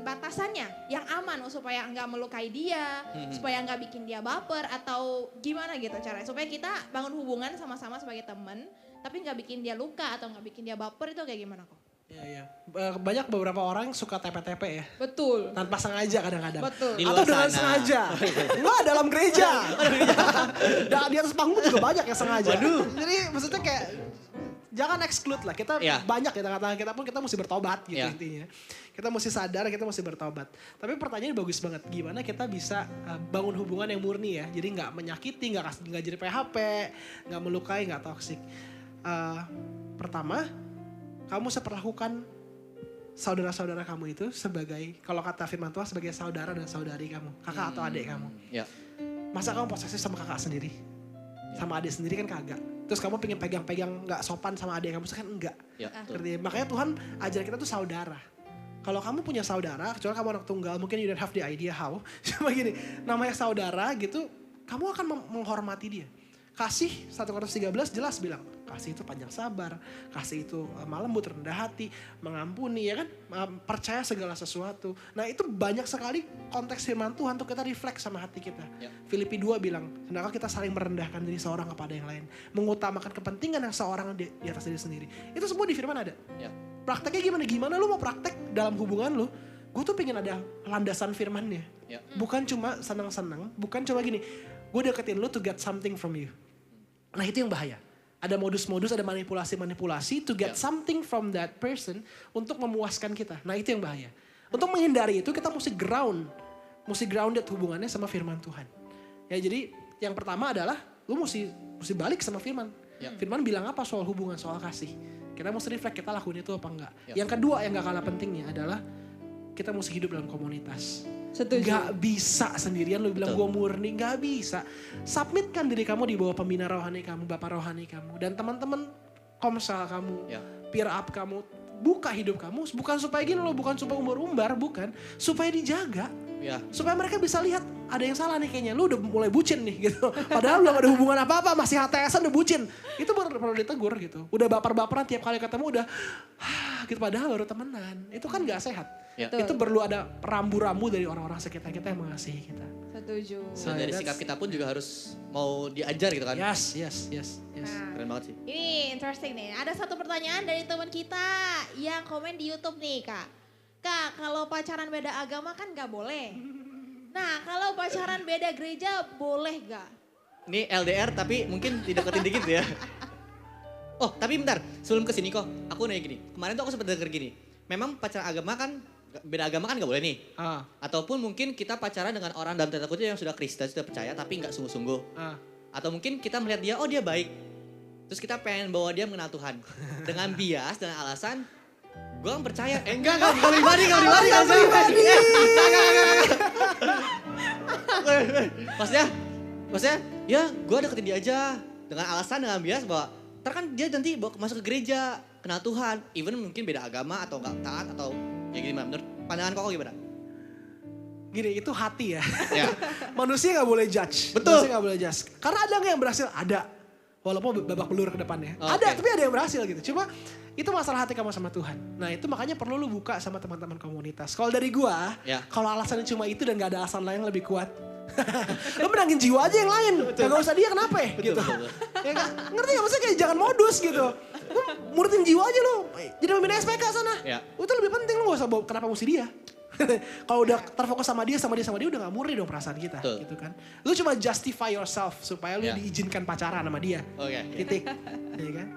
F: batasannya yang aman supaya nggak melukai dia, supaya nggak bikin dia baper atau gimana gitu caranya. Supaya kita bangun hubungan sama-sama sebagai teman, tapi nggak bikin dia luka atau nggak bikin dia baper, itu kayak gimana kok?
H: Iya. Banyak beberapa orang suka TP-TP ya.
F: Betul.
H: Tanpa sengaja kadang-kadang.
F: Betul.
H: Atau dengan sengaja. Enggak, dalam gereja. Di atas panggung juga banyak yang sengaja. Jadi maksudnya kayak jangan exclude lah. Kita banyak ya kata kita pun kita mesti bertobat gitu intinya. Kita mesti sadar, kita mesti bertobat. Tapi pertanyaannya bagus banget. Gimana kita bisa bangun hubungan yang murni ya. Jadi gak menyakiti, gak jadi PHP, gak melukai, gak toksik. Pertama, kamu seperlakukan saudara-saudara kamu itu sebagai, kalau kata firman Tuhan, sebagai saudara dan saudari kamu. Kakak atau adik kamu. Masa kamu posesif sama kakak sendiri? Sama adik sendiri kan kagak. Terus kamu pengen pegang-pegang gak sopan sama adik kamu, kan enggak. Makanya Tuhan ajar kita tuh saudara. Kalau kamu punya saudara, kecuali kamu anak tunggal, mungkin you don't have the idea how. Cuma gini, namanya saudara gitu, kamu akan menghormati dia. Kasih 1 Korintus 13 jelas bilang, kasih itu panjang sabar, kasih itu lemah lembut, rendah hati, mengampuni ya kan, percaya segala sesuatu. Nah itu banyak sekali konteks firman Tuhan untuk kita refleks sama hati kita. Filipi 2 bilang, hendaklah kita saling merendahkan diri seorang kepada yang lain, mengutamakan kepentingan yang seorang di atas diri sendiri. Itu semua di firman ada. Prakteknya gimana? Gimana lu mau praktek dalam hubungan lu? Gue tuh pengen ada landasan firmannya. Bukan cuma senang-senang, bukan cuma gini, gue deketin lu to get something from you. Nah itu yang bahaya. Ada modus-modus, ada manipulasi-manipulasi to get something from that person untuk memuaskan kita. Nah itu yang bahaya. Untuk menghindari itu kita mesti grounded hubungannya sama firman Tuhan. Ya jadi yang pertama adalah lu mesti balik sama firman. Firman bilang apa soal hubungan, soal kasih. Kita mesti reflect kita lakuin itu apa enggak. Yang kedua yang gak kalah pentingnya adalah kita mesti hidup dalam komunitas.
F: Setuju.
H: Gak bisa sendirian lu bilang gue murni, gak bisa. Submitkan diri kamu di bawah pembina rohani kamu, bapak rohani kamu. Dan teman-teman komsel kamu, peer up kamu. Buka hidup kamu, bukan supaya gini loh, bukan supaya umbar-umbar, bukan. Supaya dijaga. Supaya mereka bisa lihat ada yang salah nih kayaknya. Lu udah mulai bucin nih gitu. Padahal belum ada hubungan apa-apa, masih HTS-an udah bucin. Itu perlu ditegur gitu. Udah baper-baperan tiap kali ketemu udah gitu, padahal baru temenan. Itu kan gak sehat. Itu perlu ada rambu-rambu dari orang-orang sekitar kita yang mengasihi kita.
F: Setuju.
G: Dan dari sikap kita pun juga harus mau diajar gitu kan.
H: Yes.
G: Keren banget sih.
F: Ini interesting nih. Ada satu pertanyaan dari teman kita yang komen di YouTube nih Kak. Kak, kalau pacaran beda agama kan gak boleh. Nah, kalau pacaran beda gereja boleh gak?
G: Ini LDR tapi mungkin dideketin dikit ya. Oh, tapi bentar. Sebelum kesini kok, aku nanya gini. Kemarin tuh aku sempat denger gini. Memang pacaran agama kan, beda agama kan gak boleh nih. Ataupun mungkin kita pacaran dengan orang dalam tanda kutip yang sudah Kristen, sudah percaya tapi gak sungguh-sungguh. Atau mungkin kita melihat dia, oh dia baik. Terus kita pengen bawa dia mengenal Tuhan. Dengan bias, dengan alasan, gue kan percaya. Enggak pribadi. Maksudnya, ya gue deketin dia aja. Dengan alasan, dengan bias bahwa, ntar kan dia nanti masuk ke gereja, kenal Tuhan. Even mungkin beda agama atau gak taat atau ya gimana. Menurut pandangan Koko gimana?
H: Gini, itu hati ya.
G: Ya.
H: Manusia gak boleh judge.
G: Betul.
H: Manusia gak boleh judge. Karena ada yang berhasil? Ada. Walaupun babak belur ke depannya.
G: Oh,
H: ada,
G: okay.
H: tapi ada yang berhasil gitu. Cuma itu masalah hati kamu sama Tuhan. Nah itu makanya perlu lu buka sama teman-teman komunitas. Kalau dari gua, kalau alasannya cuma itu dan gak ada alasan lain yang lebih kuat. Lu menangin jiwa aja yang lain. Gak usah dia kenapa ya? Gitu. Ya, ngerti gak? Maksudnya kayak jangan modus gitu. Lu muridin jiwa aja lu. Jadi pembina SPK sana. Itu lebih penting, lu gak usah bawa kenapa mesti dia. Kalau udah terfokus sama dia udah gak murni dong perasaan kita. Gitu kan. Lu cuma justify yourself supaya lu diizinkan pacaran sama dia. Titik. Iya kan?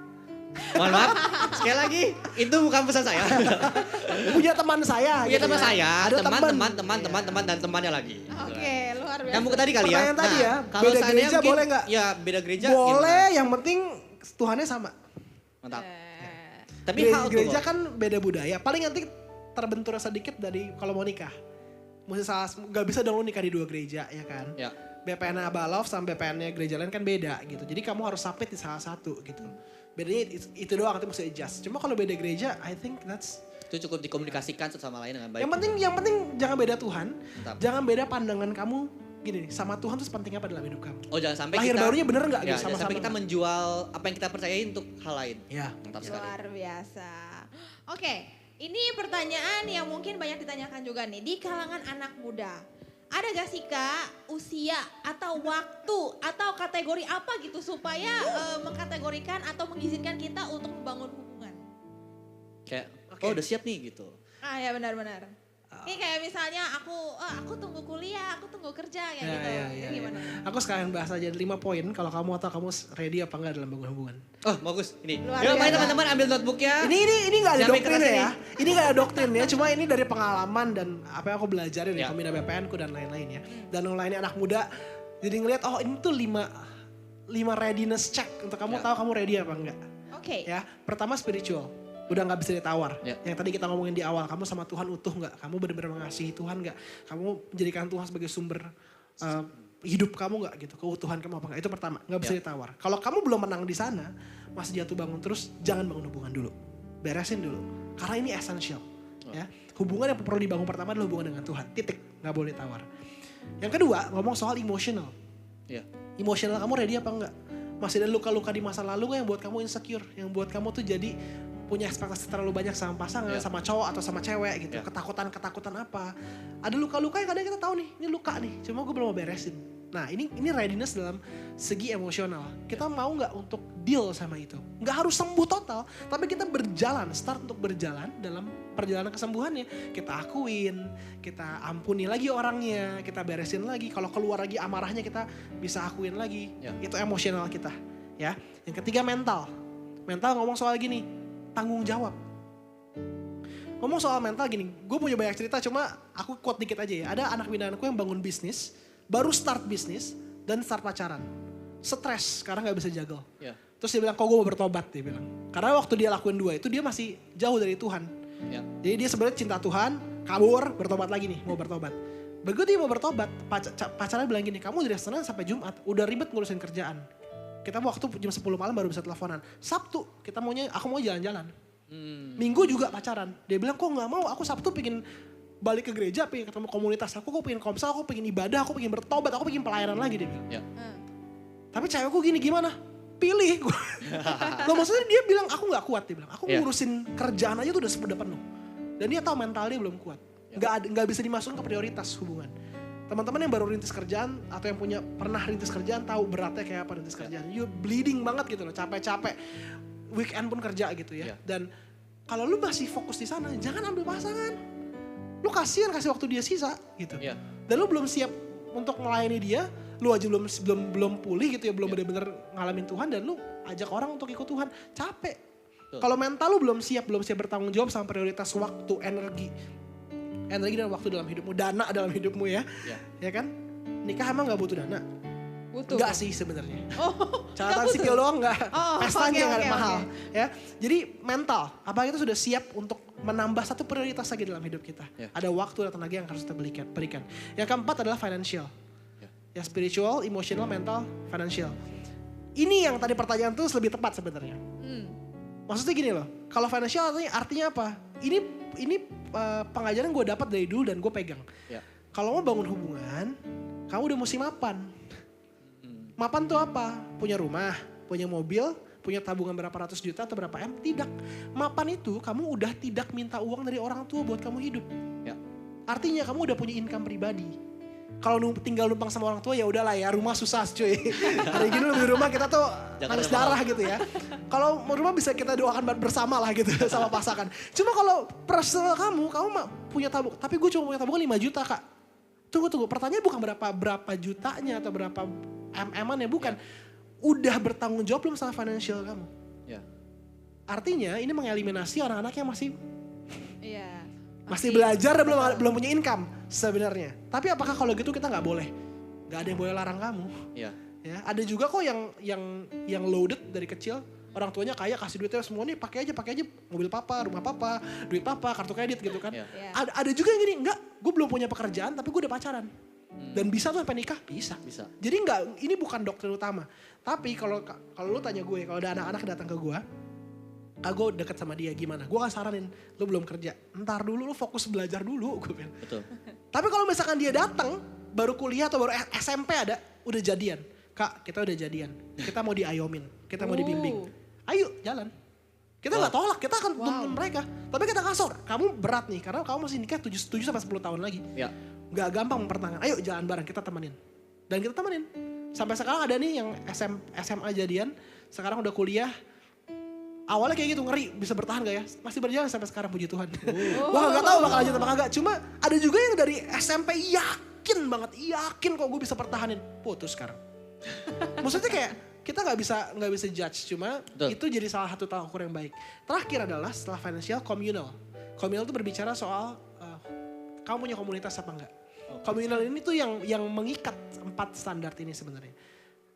G: Mohon maaf, sekali lagi itu bukan pesan saya.
H: Punya teman saya.
G: Punya teman saya,
H: Ada
G: teman dan temannya lagi.
F: Oke, luar biasa.
G: Yang tadi kali ya.
H: Pertanyaan tadi ya,
G: kalau
H: beda gereja
G: mungkin,
H: boleh gak?
G: Ya beda gereja.
H: Boleh, yang penting Tuhannya sama.
G: Mantap. Tapi
H: gereja kan beda budaya. Paling nanti terbentur sedikit dari kalau mau nikah. Gak bisa dong lu nikah di 2 gereja ya kan.
G: Ya.
H: BPN Abalov sama BPN-nya gereja lain kan beda gitu. Jadi kamu harus submit di salah satu gitu. Bedanya itu doang, nanti mesti adjust. Cuma kalau beda gereja, I think that's...
G: Itu cukup dikomunikasikan satu sama lain dengan baik.
H: Yang penting jangan beda Tuhan.
G: Mantap.
H: Jangan beda pandangan kamu. Gini nih, sama Tuhan tuh penting apa dalam hidup kamu.
G: Oh jangan sampai
H: lahir
G: kita...
H: barunya bener gak?
G: Ya,
H: gitu, sama-sama
G: sampai kita menjual apa yang kita percayai untuk hal lain.
H: Ya.
G: Mantap sekali.
F: Luar biasa. Oke, ini pertanyaan yang mungkin banyak ditanyakan juga nih di kalangan anak muda. Ada gak sih Kak usia atau waktu atau kategori apa gitu supaya mengkategorikan atau mengizinkan kita untuk membangun hubungan?
G: Kayak, oh udah siap nih gitu.
F: Ah ya benar-benar. Ini kayak misalnya aku tunggu kuliah, aku tunggu kerja kayak gitu.
H: Ya.
F: Gimana?
H: Aku sekalian bahas aja 5 poin kalau kamu atau kamu ready apa enggak dalam bangun hubungan.
G: Oh bagus ini.
F: Luar
G: Yuk mari
F: biasa.
G: teman-teman ambil notebooknya.
H: Ini gak ada
G: Jangan
H: doktrin
G: keras
H: ya. Ini gak ada doktrin ya. Cuma ini dari pengalaman dan apa yang aku belajarin dari pembina BPN ku dan lain-lain ya. Dan yang lainnya anak muda. Jadi ngeliat ini tuh 5 readiness check untuk kamu tahu kamu ready apa enggak.
F: Oke.
H: Ya, pertama spiritual. Udah gak bisa ditawar. Yang tadi kita ngomongin di awal, kamu sama Tuhan utuh gak? Kamu benar-benar mengasihi Tuhan gak? Kamu menjadikan Tuhan sebagai sumber hidup kamu gak gitu? Keutuhan kamu apa gak? Itu pertama, gak bisa ditawar. Kalau kamu belum menang di sana, masih jatuh bangun terus, jangan bangun hubungan dulu. Beresin dulu. Karena ini essential. Ya. Hubungan yang perlu dibangun pertama adalah hubungan dengan Tuhan. Titik, gak boleh tawar. Yang kedua, ngomong soal emotional. Emotional kamu ready apa enggak? Masih ada luka-luka di masa lalu gak yang buat kamu insecure? Yang buat kamu tuh jadi punya ekspektasi terlalu banyak sama pasangan, sama cowok atau sama cewek gitu. Ketakutan apa. Ada luka-luka yang kadang kita tahu nih, ini luka nih. Cuma gue belum mau beresin. Nah ini readiness dalam segi emosional. Kita mau gak untuk deal sama itu? Gak harus sembuh total, tapi kita start untuk berjalan dalam perjalanan kesembuhannya. Kita akuin, kita ampuni lagi orangnya, kita beresin lagi. Kalau keluar lagi amarahnya kita bisa akuin lagi. Itu emosional kita. Ya. Yang ketiga mental. Mental ngomong soal gini, tanggung jawab. Ngomong soal mental gini, gue punya banyak cerita cuma aku quote dikit aja ya. Ada anak binaanku yang bangun bisnis, baru start bisnis dan start pacaran. Stres, sekarang gak bisa jagal. Terus dia bilang, kok gue mau bertobat, dia bilang. Karena waktu dia lakuin 2 itu dia masih jauh dari Tuhan. Jadi dia sebenarnya cinta Tuhan, kabur, bertobat lagi nih, mau bertobat. Begitu dia mau bertobat, pacarnya bilang gini, kamu dari Senin sampai Jumat udah ribet ngurusin kerjaan. Kita waktu jam 10 malam baru bisa teleponan. Sabtu aku mau jalan-jalan. Minggu juga pacaran. Dia bilang kok gak mau, aku Sabtu pengen balik ke gereja, pengen ketemu komunitas aku pengen komsel, aku pengen ibadah, aku pengen bertobat, aku pengen pelayanan lagi dia bilang. Tapi cewekku gini gimana? Pilih gue. Loh maksudnya dia bilang aku gak kuat, dia bilang. Aku ngurusin kerjaan aja tuh udah penuh. Dan dia tahu mentalnya belum kuat. Gak bisa dimasukin ke prioritas hubungan. Teman-teman yang baru rintis kerjaan atau yang pernah rintis kerjaan tahu beratnya kayak apa rintis kerjaan. You bleeding banget gitu loh, capek-capek. Weekend pun kerja gitu ya. Dan kalau lu masih fokus di sana, jangan ambil pasangan. Lu kasih waktu dia sisa gitu. Dan lu belum siap untuk melayani dia, lu aja belum pulih gitu ya, belum benar-benar ngalamin Tuhan dan lu ajak orang untuk ikut Tuhan. Capek. Kalau mental lu belum siap bertanggung jawab sama prioritas waktu, energi dan waktu dalam hidupmu, dana dalam hidupmu ya. Ya kan? Nikah emang gak butuh dana.
F: Butuh.
H: Enggak sih sebenarnya.
F: Oh,
H: Catatan sipil doang enggak.
F: Oh,
H: Pestanya
F: oke,
H: nggak
F: oke,
H: mahal.
F: oke.
H: Ya, jadi mental. Apa kita sudah siap untuk menambah satu prioritas lagi dalam hidup kita. Ada waktu dan tenaga yang harus kita berikan. Yang keempat adalah financial. Ya, spiritual, emotional, mental, financial. Ini yang tadi pertanyaan tuh lebih tepat sebenarnya. Maksudnya gini loh, kalau financial artinya apa? Ini pengajaran gue dapat dari dulu dan gue pegang. Kalau mau bangun hubungan, kamu udah mesti mapan. Mapan tuh apa? Punya rumah, punya mobil, punya tabungan berapa ratus juta atau berapa M? Tidak. Mapan itu kamu udah tidak minta uang dari orang tua buat kamu hidup. Artinya kamu udah punya income pribadi. Kalau tinggal numpang sama orang tua ya udahlah ya, rumah susah cuy. Hari gini beli rumah kita tuh nangis darah gitu ya. Kalau rumah bisa kita doakan bersama lah gitu sama pasangan. Cuma kalau personal kamu punya tabung. Tapi gue cuma punya tabungan 5 juta kak. Tunggu. Pertanyaan bukan berapa jutanya atau berapa MM-an ya, bukan. Udah bertanggung jawab belum sama financial kamu? Artinya ini mengeliminasi anak-anak yang masih belajar dan belum punya income sebenarnya. Tapi apakah kalau gitu kita nggak boleh? Nggak ada yang boleh larang kamu. Ya, ada juga kok yang loaded dari kecil. Orang tuanya kaya kasih duitnya semua nih pakai aja mobil papa, rumah papa, duit papa, kartu kredit gitu kan. Ada juga yang gini, enggak, gue belum punya pekerjaan tapi gue udah pacaran. Dan bisa tuh sampai nikah? Bisa. Jadi enggak, ini bukan doktrin utama. Tapi kalau lu tanya gue, kalau ada anak-anak datang ke gue deket sama dia gimana? Gue gak saranin, lu belum kerja. Ntar dulu lu fokus belajar dulu, gue bilang. Betul. Tapi kalau misalkan dia datang, baru kuliah atau baru SMP udah jadian. Kak, kita udah jadian. Kita mau diayomin, kita mau dibimbing. Ayo, jalan. Kita gak tolak, kita akan tuntun mereka. Tapi kita kasar, kamu berat nih, karena kamu masih nikah 7 sampai 10 tahun lagi. Gak gampang mempertahankan, ayo jalan bareng, kita temenin. Dan kita temenin. Sampai sekarang ada nih yang SMA jadian, sekarang udah kuliah. Awalnya kayak gitu, ngeri bisa bertahan gak ya? Masih berjalan sampai sekarang, puji Tuhan. Wah gak tahu bakal lanjut apa kagak. Cuma ada juga yang dari SMP yakin kok gue bisa pertahanin. Putus sekarang. Maksudnya kayak kita nggak bisa judge, cuma itu jadi salah satu tolak ukur yang baik. Terakhir adalah setelah financial, communal. Communal itu berbicara soal kamu punya komunitas apa enggak. Communal ini tuh yang mengikat 4 standar ini sebenarnya.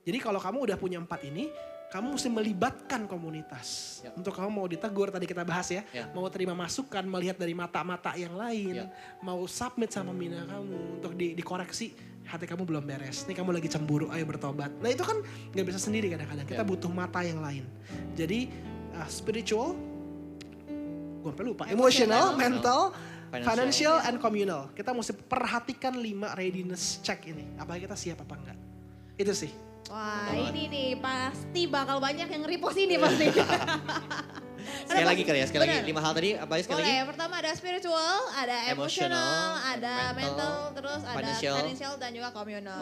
H: Jadi kalau kamu udah punya 4 ini, kamu mesti melibatkan komunitas. Untuk kamu mau ditegur, tadi kita bahas ya. Mau terima masukan, melihat dari mata-mata yang lain. Mau submit sama pembina kamu untuk dikoreksi. Hati kamu belum beres, nih kamu lagi cemburu, ayo bertobat. Nah itu kan gak bisa sendiri kadang-kadang, kita butuh mata yang lain. Jadi spiritual, gue sampai lupa, emotional, mental, financial, and communal. Kita mesti perhatikan 5 readiness check ini, apakah kita siap apa enggak. Itu sih.
F: Wah ini nih pasti bakal banyak yang repost ini pasti.
G: Sekali lagi kali ya, sekali lagi 5 hal tadi apa ya sekali lagi?
F: Boleh, pertama ada spiritual, ada emotional, ada mental, terus ada financial dan juga communal.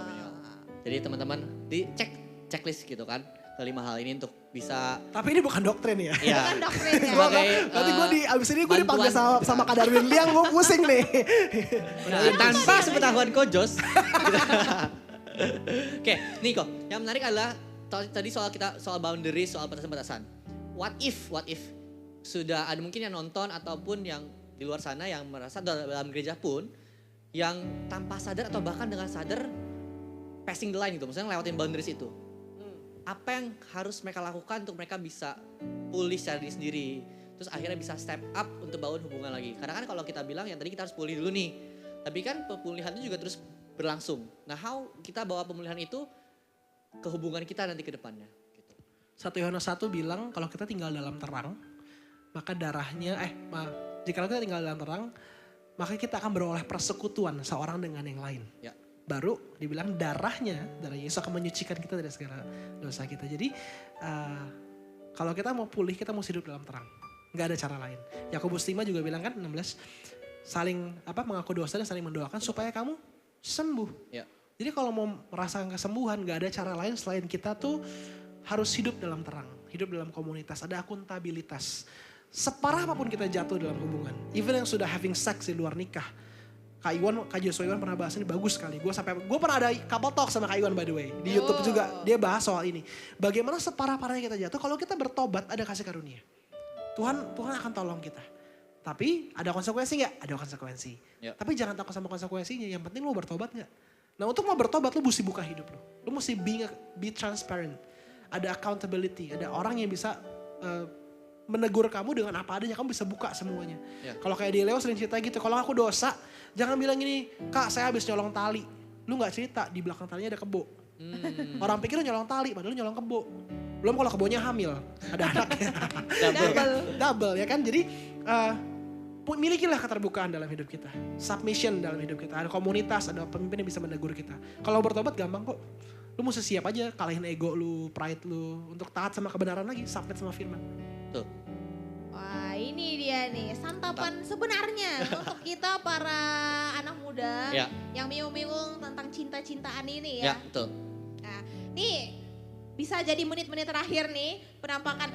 G: Jadi teman-teman dicek checklist gitu kan, ke 5 hal ini untuk bisa.
H: Tapi ini bukan doktrin ya?
F: Bukan doktrin ya.
H: Nanti abis ini gue dipanggil sama Kak Darwin Liang, gue pusing nih.
G: Tanpa sepengetahuan Kojos. Oke, Niko, yang menarik adalah tadi soal boundary, soal batasan-batasan. What if sudah ada mungkin yang nonton ataupun yang di luar sana yang merasa dalam gereja pun yang tanpa sadar atau bahkan dengan sadar passing the line gitu, maksudnya lewatin boundaries itu. Apa yang harus mereka lakukan untuk mereka bisa pulih secara diri sendiri, terus akhirnya bisa step up untuk bangun hubungan lagi. Karena kan kalau kita bilang yang tadi kita harus pulih dulu nih, tapi kan pemulihan itu juga terus berlangsung. Nah, how kita bawa pemulihan itu ke hubungan kita nanti ke depannya.
H: 1 Yohanes 1 bilang kalau kita tinggal dalam terang, maka jika kita tinggal dalam terang, maka kita akan beroleh persekutuan seorang dengan yang lain. Baru dibilang darah Yesus akan menyucikan kita dari segala dosa kita. Jadi kalau kita mau pulih, kita mesti hidup dalam terang. Gak ada cara lain. Yakobus 5 juga bilang kan 16, saling mengaku dosa dan saling mendoakan supaya kamu sembuh. Jadi kalau mau merasakan kesembuhan, gak ada cara lain selain kita tuh harus hidup dalam terang, hidup dalam komunitas, ada akuntabilitas. Separah apapun kita jatuh dalam hubungan, even yang sudah having sex di luar nikah. Kak Joshua Iwan pernah bahas ini bagus sekali. Gue pernah ada couple talk sama Kak Iwan by the way. Di YouTube juga dia bahas soal ini. Bagaimana separah-parahnya kita jatuh, kalau kita bertobat ada kasih karunia. Tuhan akan tolong kita. Tapi ada konsekuensi gak? Ada konsekuensi. Tapi jangan takut sama konsekuensinya, yang penting lo bertobat gak? Nah untuk mau bertobat lu mesti buka hidup lu. Lu mesti be transparent. Ada accountability, ada orang yang bisa menegur kamu dengan apa adanya, kamu bisa buka semuanya. Kalau kayak di Leo sering cerita gitu, kalau aku dosa, jangan bilang gini, Kak saya habis nyolong tali. Lu gak cerita, di belakang talinya ada kebo. Orang pikir lu nyolong tali, padahal lu nyolong kebo. Belum kalau kebonya hamil, ada anaknya. Double ya kan, jadi milikilah keterbukaan dalam hidup kita. Submission dalam hidup kita. Ada komunitas, ada pemimpin yang bisa menegur kita. Kalau bertobat gampang kok. Lu mesti siap aja kalahin ego lu, pride lu. Untuk taat sama kebenaran lagi, submit sama firman.
G: Tuh.
F: Wah ini dia nih santapan sebenarnya untuk kita para anak muda yang bingung-bingung tentang cinta-cintaan ini ya.
G: Ya betul.
F: Nah nih bisa jadi menit-menit terakhir nih penampakan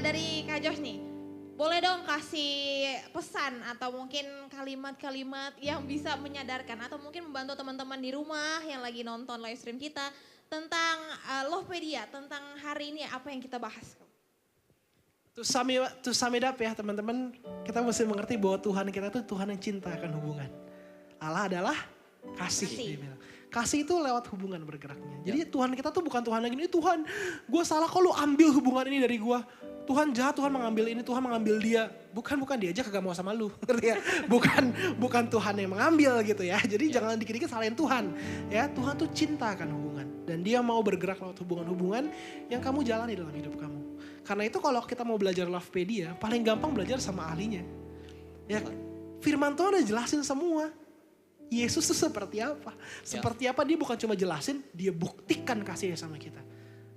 F: dari Kak Josh nih. Boleh dong kasih pesan atau mungkin kalimat-kalimat yang bisa menyadarkan atau mungkin membantu teman-teman di rumah yang lagi nonton live stream kita tentang Lovepedia, tentang hari ini apa yang kita bahas.
H: To sum it up ya teman-teman, kita mesti mengerti bahwa Tuhan kita tuh Tuhan yang cinta akan hubungan. Allah adalah kasih. Dia bilang. Kasih itu lewat hubungan bergeraknya. Jadi Tuhan kita tuh bukan Tuhan yang gini, Tuhan gue salah kok lu ambil hubungan ini dari gue. Tuhan jahat, Tuhan mengambil ini, Tuhan mengambil dia. Bukan dia aja kagak mau sama lu. Ngerti ya? Bukan Tuhan yang mengambil gitu ya. Jadi jangan dikit-dikit salahin Tuhan. Ya, Tuhan tuh cinta akan hubungan. Dan dia mau bergerak lewat hubungan-hubungan yang kamu jalani dalam hidup kamu. Karena itu kalau kita mau belajar Lovepedia, paling gampang belajar sama ahlinya. Ya, firman Tuhan udah jelasin semua. Yesus tuh seperti apa? Seperti apa dia bukan cuma jelasin, dia buktikan kasihnya sama kita.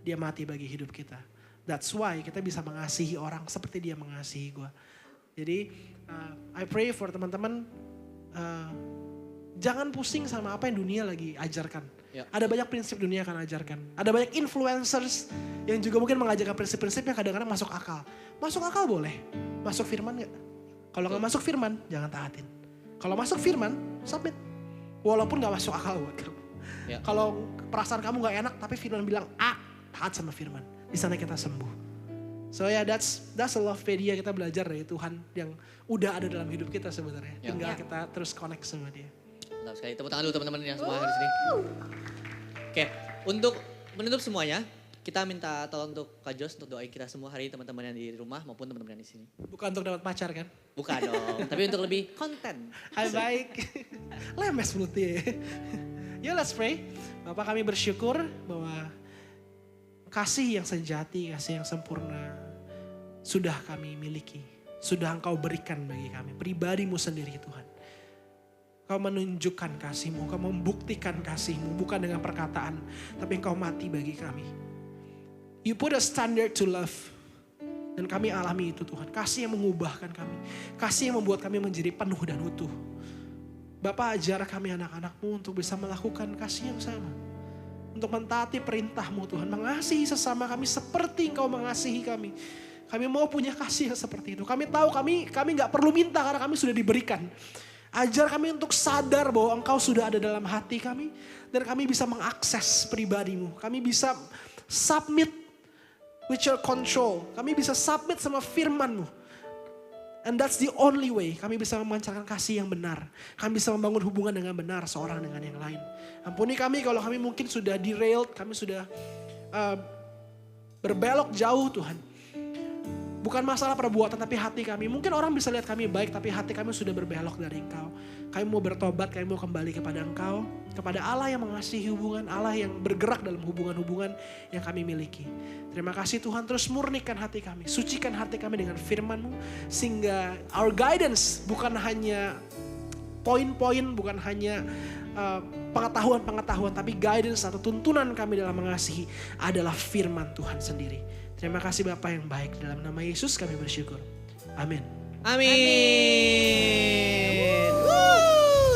H: Dia mati bagi hidup kita. That's why kita bisa mengasihi orang seperti dia mengasihi gue. Jadi I pray for teman-teman, jangan pusing sama apa yang dunia lagi ajarkan. Ada banyak prinsip dunia akan ajarkan. Ada banyak influencers yang juga mungkin mengajarkan prinsip-prinsip yang kadang-kadang masuk akal. Masuk akal boleh, masuk firman gak? Kalau gak masuk firman, jangan taatin. Kalau masuk firman, submit. Walaupun gak masuk akal buat kamu. Kalau perasaan kamu gak enak tapi firman bilang taat sama firman. Di sana kita sembuh. So yeah, that's a Lovepedia, kita belajar dari Tuhan yang udah ada dalam hidup kita sebenarnya. Tinggal kita terus connect sama dia.
G: Mantap sekali, tepuk tangan dulu teman-teman yang semua di sini. Oke, untuk menutup semuanya, kita minta tolong untuk Kak Josh untuk doain kita semua hari teman-teman yang di rumah maupun teman-teman yang di sini.
H: Bukan untuk dapat pacar kan?
G: Bukan dong, tapi untuk lebih konten.
H: Hai baik, lemes mulutnya. Ya let's pray. Bapak kami bersyukur bahwa kasih yang sejati, kasih yang sempurna sudah kami miliki. Sudah Engkau berikan bagi kami, pribadimu sendiri Tuhan. Kau menunjukkan kasih-Mu, Kau membuktikan kasih-Mu bukan dengan perkataan, tapi Engkau mati bagi kami. You put a standard to love. Dan kami alami itu Tuhan. Kasih yang mengubahkan kami. Kasih yang membuat kami menjadi penuh dan utuh. Bapak ajar kami anak-anak-Mu untuk bisa melakukan kasih yang sama. Untuk mentaati perintah-Mu Tuhan. Mengasihi sesama kami seperti Engkau mengasihi kami. Kami mau punya kasih yang seperti itu. Kami tahu kami gak perlu minta karena kami sudah diberikan. Ajar kami untuk sadar bahwa Engkau sudah ada dalam hati kami. Dan kami bisa mengakses pribadi-Mu. Kami bisa submit with your control. Kami bisa submit sama firman-Mu. And that's the only way kami bisa memancarkan kasih yang benar. Kami bisa membangun hubungan dengan benar seorang dengan yang lain. Ampuni kami kalau kami mungkin sudah derailed, kami sudah berbelok jauh Tuhan. Bukan masalah perbuatan tapi hati kami. Mungkin orang bisa lihat kami baik tapi hati kami sudah berbelok dari Engkau. Kami mau bertobat, kami mau kembali kepada Engkau. Kepada Allah yang mengasihi hubungan, Allah yang bergerak dalam hubungan-hubungan yang kami miliki. Terima kasih Tuhan, terus murnikan hati kami. Sucikan hati kami dengan firman-Mu. Sehingga our guidance bukan hanya poin-poin, bukan hanya pengetahuan-pengetahuan. Tapi guidance atau tuntunan kami dalam mengasihi adalah firman Tuhan sendiri. Terima kasih Bapa yang baik. Dalam nama Yesus kami bersyukur. Amin.
G: Amin.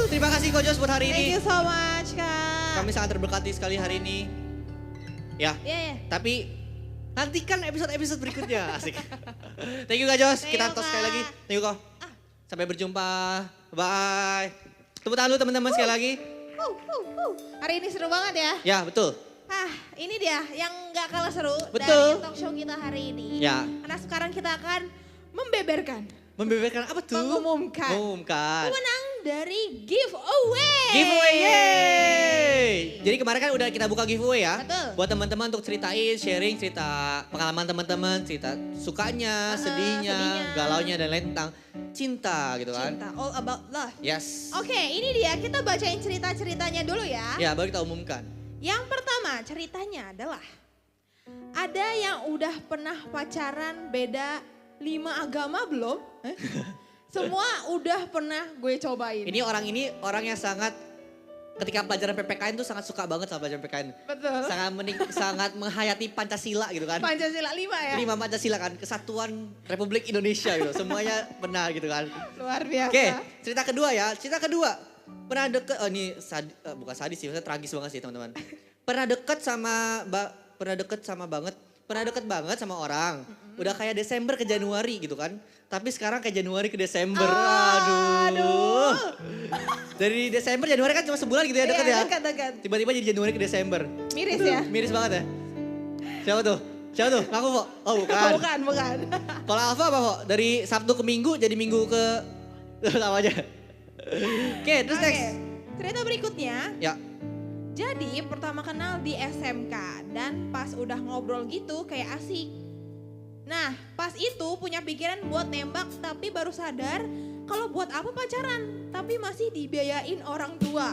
G: Terima kasih Kak Josh buat hari ini.
F: Thank you so much Kak.
G: Kami sangat terberkati sekali hari ini. Ya, tapi nantikan episode-episode berikutnya. Asik. Thank you Kak Josh. Kita tos sekali lagi. Thank you Kak. Sampai berjumpa. Bye. Tepuk tangan dulu teman-teman sekali lagi.
F: Hari ini seru banget ya.
G: Ya betul.
F: Ini dia yang gak kalah seru
G: Betul.
F: dari talk show kita hari ini.
G: Ya.
F: Karena sekarang kita akan membeberkan.
G: Membeberkan apa tuh?
F: Mengumumkan.
G: Mengumumkan.
F: Pemenang dari giveaway.
G: Giveaway, yeay! Jadi kemarin kan udah kita buka giveaway ya.
F: Betul.
G: Buat teman-teman untuk ceritain, sharing cerita pengalaman teman-teman, cerita sukanya, sedihnya, galaunya dan lain tentang cinta gitu kan.
F: Cinta, all about love.
G: Yes.
F: Oke, ini dia kita bacain cerita-ceritanya dulu ya.
G: Ya, baru kita umumkan.
F: Yang pertama ceritanya adalah ada yang udah pernah pacaran beda 5 agama belum? Semua udah pernah gue cobain.
G: Ini orang yang sangat ketika pelajaran PPKN tuh sangat suka banget sama pelajaran PPKN.
F: Betul.
G: Sangat menghayati Pancasila gitu kan.
F: Pancasila 5 ya?
G: 5 Pancasila kan, Kesatuan Republik Indonesia gitu. Semuanya benar gitu kan.
F: Luar biasa.
G: Oke, cerita kedua ya. Cerita kedua. Pernah deket, bukan sadis sih, maksudnya tragis banget sih teman-teman. Pernah deket banget sama orang. Udah kayak Desember ke Januari gitu kan. Tapi sekarang kayak Januari ke Desember. Aduh. Dari Desember Januari kan cuma sebulan gitu ya deket ya.
F: Dekat.
G: Tiba-tiba jadi Januari ke Desember.
F: Miris ya?
G: Miris banget ya. Siapa tuh? Ngaku kok? Oh bukan.
F: Bukan.
G: Kalau Alfa apa kok? Dari Sabtu ke Minggu jadi Minggu ke... Sama aja. Oke, terus next.
F: Cerita berikutnya.
G: Ya.
F: Jadi pertama kenal di SMK dan pas udah ngobrol gitu kayak asik. Nah pas itu punya pikiran buat nembak tapi baru sadar kalau buat apa pacaran tapi masih dibiayain orang tua.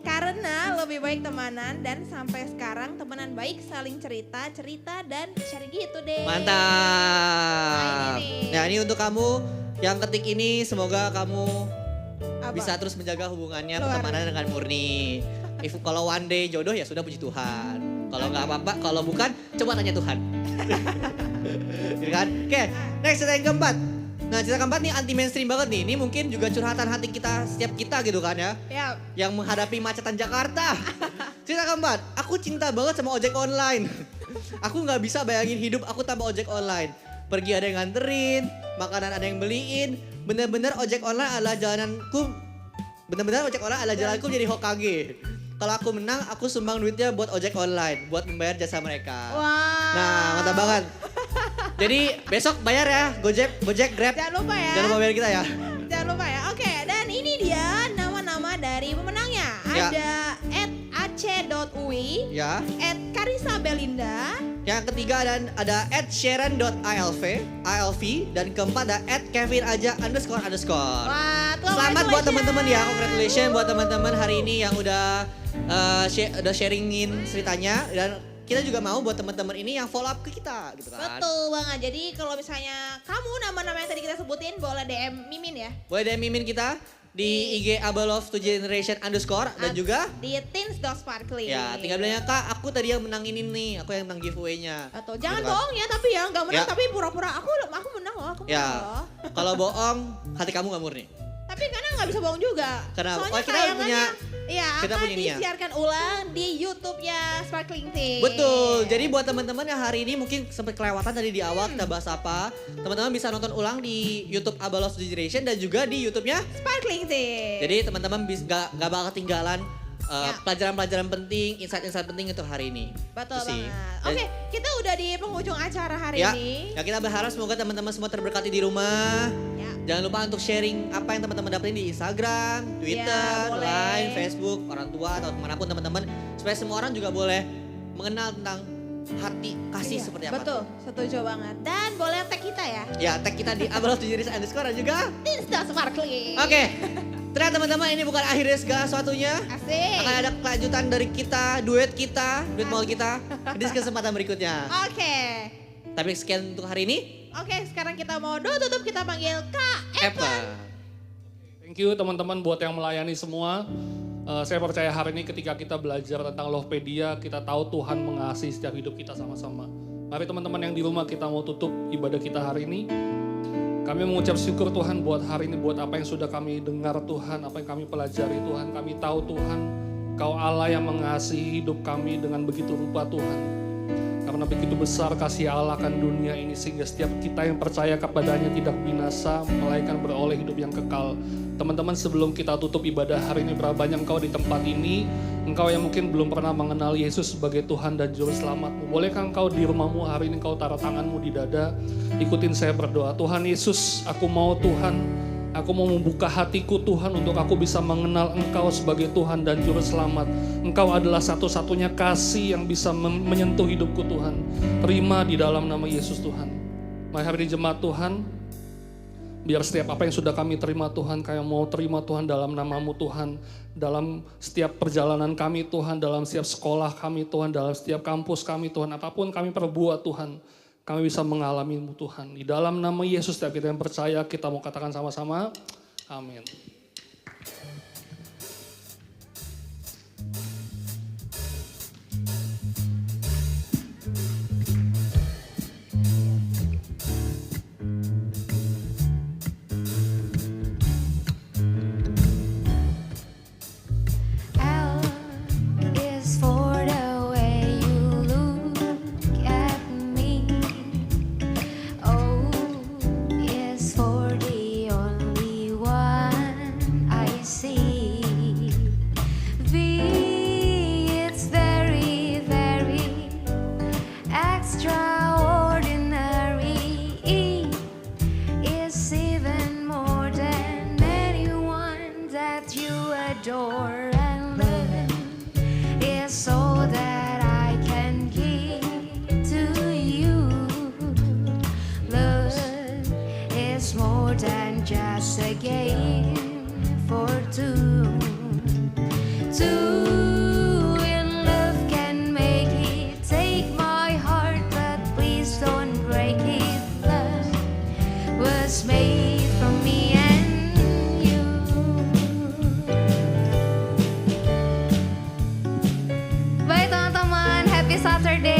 F: Karena lebih baik temanan dan sampai sekarang temenan baik saling cerita dan sharing gitu deh.
G: Mantap. Nah ini untuk kamu yang ketik ini semoga kamu bisa terus menjaga hubungannya pertemanan dengan murni. Kalau one day jodoh ya sudah puji Tuhan. Kalau nggak apa-apa, kalau bukan coba tanya Tuhan. Gitu kan? Oke, next cerita yang keempat. Nah cerita keempat nih anti mainstream banget nih. Ini mungkin juga curhatan hati kita setiap kita gitu kan ya. Yang menghadapi macetan Jakarta. Cerita keempat, aku cinta banget sama ojek online. Aku nggak bisa bayangin hidup aku tanpa ojek online. Pergi ada yang nganterin, makanan ada yang beliin. Bener-bener ojek online adalah jalananku. Bener-bener ojek online adalah jalanku jadi Hokage. Kalau aku menang, aku sumbang duitnya buat ojek online, buat membayar jasa mereka.
F: Wah.
G: Nah, mantap banget. Jadi besok bayar ya, Gojek, Grab.
F: Jangan lupa ya.
G: Jangan lupa bayar kita ya.
F: Jangan lupa ya. Oke, dan ini dia nama-nama dari pemenangnya.
G: Ya.
F: Ada @ac.ui,
G: Ya.
F: @karisabelinda.
G: Yang ketiga ada @sharon.alv, dan keempat ada @kevinaja__.
F: Wah,
G: Selamat buat teman-teman ya, congratulations buat teman-teman hari ini yang udah sharingin ceritanya dan kita juga mau buat teman-teman ini yang follow up ke kita gitu kan.
F: Betul banget. Jadi kalau misalnya kamu nama-nama yang tadi kita sebutin boleh DM Mimin ya.
G: Boleh DM Mimin kita di IG above2generation_ dan juga
F: di teens.sparkling.
G: Ya, tinggal bilangnya Kak, aku tadi yang menang ini nih, aku yang menang giveaway-nya.
F: Atau jangan
G: gitu kan.
F: bohong ya, tapi ya nggak menang
G: Ya.
F: tapi pura-pura aku menang loh, aku menang
G: Ya,
F: loh.
G: kalau bohong hati kamu gak murni.
F: Tapi karena nggak bisa bohong juga.
G: Karena
F: soalnya
G: kita punya kita
F: akan
G: punya ini ya.
F: disiarkan ulang di YouTube-nya Sparkling Teen.
G: Betul. Jadi buat teman-teman yang hari ini mungkin sempat kelewatan tadi di awal kita bahas apa, teman-teman bisa nonton ulang di YouTube Above Generation dan juga di YouTube-nya
F: Sparkling Teen.
G: Jadi teman-teman gak bakal ketinggalan pelajaran-pelajaran penting, insight-insight penting untuk hari ini.
F: Betul
G: Itu sih.
F: banget. Oke, kita udah di penghujung acara hari
G: Ya,
F: ini.
G: ya kita berharap semoga teman-teman semua terberkati di rumah.
F: Ya.
G: Jangan lupa untuk sharing apa yang teman-teman dapetin di Instagram, Twitter,
F: boleh.
G: Line, Facebook, orang tua atau kemanapun teman-teman. Supaya semua orang juga boleh mengenal tentang hati kasih seperti apa.
F: Betul, setuju banget. Dan boleh tag kita ya.
G: Ya, tag kita di above2generation_ dan juga
F: Teens.sparkling.
G: Oke. Ternyata teman-teman ini bukan akhirnya segala sesuatunya.
F: Asik.
G: Akan ada kelanjutan dari kita, duet mall kita di kesempatan berikutnya.
F: Oke.
G: Tapi sekian untuk hari ini.
F: Oke, sekarang kita mau tutup, kita panggil Kak
G: Evan.
I: Thank you teman-teman buat yang melayani semua. Saya percaya hari ini ketika kita belajar tentang Lovepedia, kita tahu Tuhan mengasihi setiap hidup kita sama-sama. Mari teman-teman yang di rumah kita mau tutup ibadah kita hari ini. Kami mengucap syukur Tuhan buat hari ini, buat apa yang sudah kami dengar Tuhan, apa yang kami pelajari Tuhan. Kami tahu Tuhan, Kau Allah yang mengasihi hidup kami dengan begitu rupa Tuhan. Karena begitu besar kasih Allah akan dunia ini sehingga setiap kita yang percaya kepadanya tidak binasa, melainkan beroleh hidup yang kekal. Teman-teman sebelum kita tutup ibadah hari ini, berapa banyak engkau di tempat ini, engkau yang mungkin belum pernah mengenal Yesus sebagai Tuhan dan Juru Selamatmu. Bolehkah engkau di rumahmu hari ini engkau taruh tanganmu di dada, ikutin saya berdoa. Tuhan Yesus, aku mau Tuhan Aku mau membuka hatiku Tuhan untuk aku bisa mengenal Engkau sebagai Tuhan dan Juru Selamat. Engkau adalah satu-satunya kasih yang bisa menyentuh hidupku Tuhan. Terima di dalam nama Yesus Tuhan. Mari hari ini jemaat Tuhan, biar setiap apa yang sudah kami terima Tuhan, kayak mau terima Tuhan dalam nama-Mu Tuhan. Dalam setiap perjalanan kami Tuhan, dalam setiap sekolah kami Tuhan, dalam setiap kampus kami Tuhan, apapun kami perbuat Tuhan, kami bisa mengalami-Mu Tuhan. Di dalam nama Yesus setiap kita yang percaya, kita mau katakan sama-sama, amin.
D: L is for the way you look at me. O is for the only one I see. V, it's very, very extraordinary. E is even more than anyone that you adore. And love is all that I can give to you. Love is more than just a game for two. Two in love can make it. Take my heart, but please don't break it. Love was made for me and you. Bye teman-teman, happy Saturday.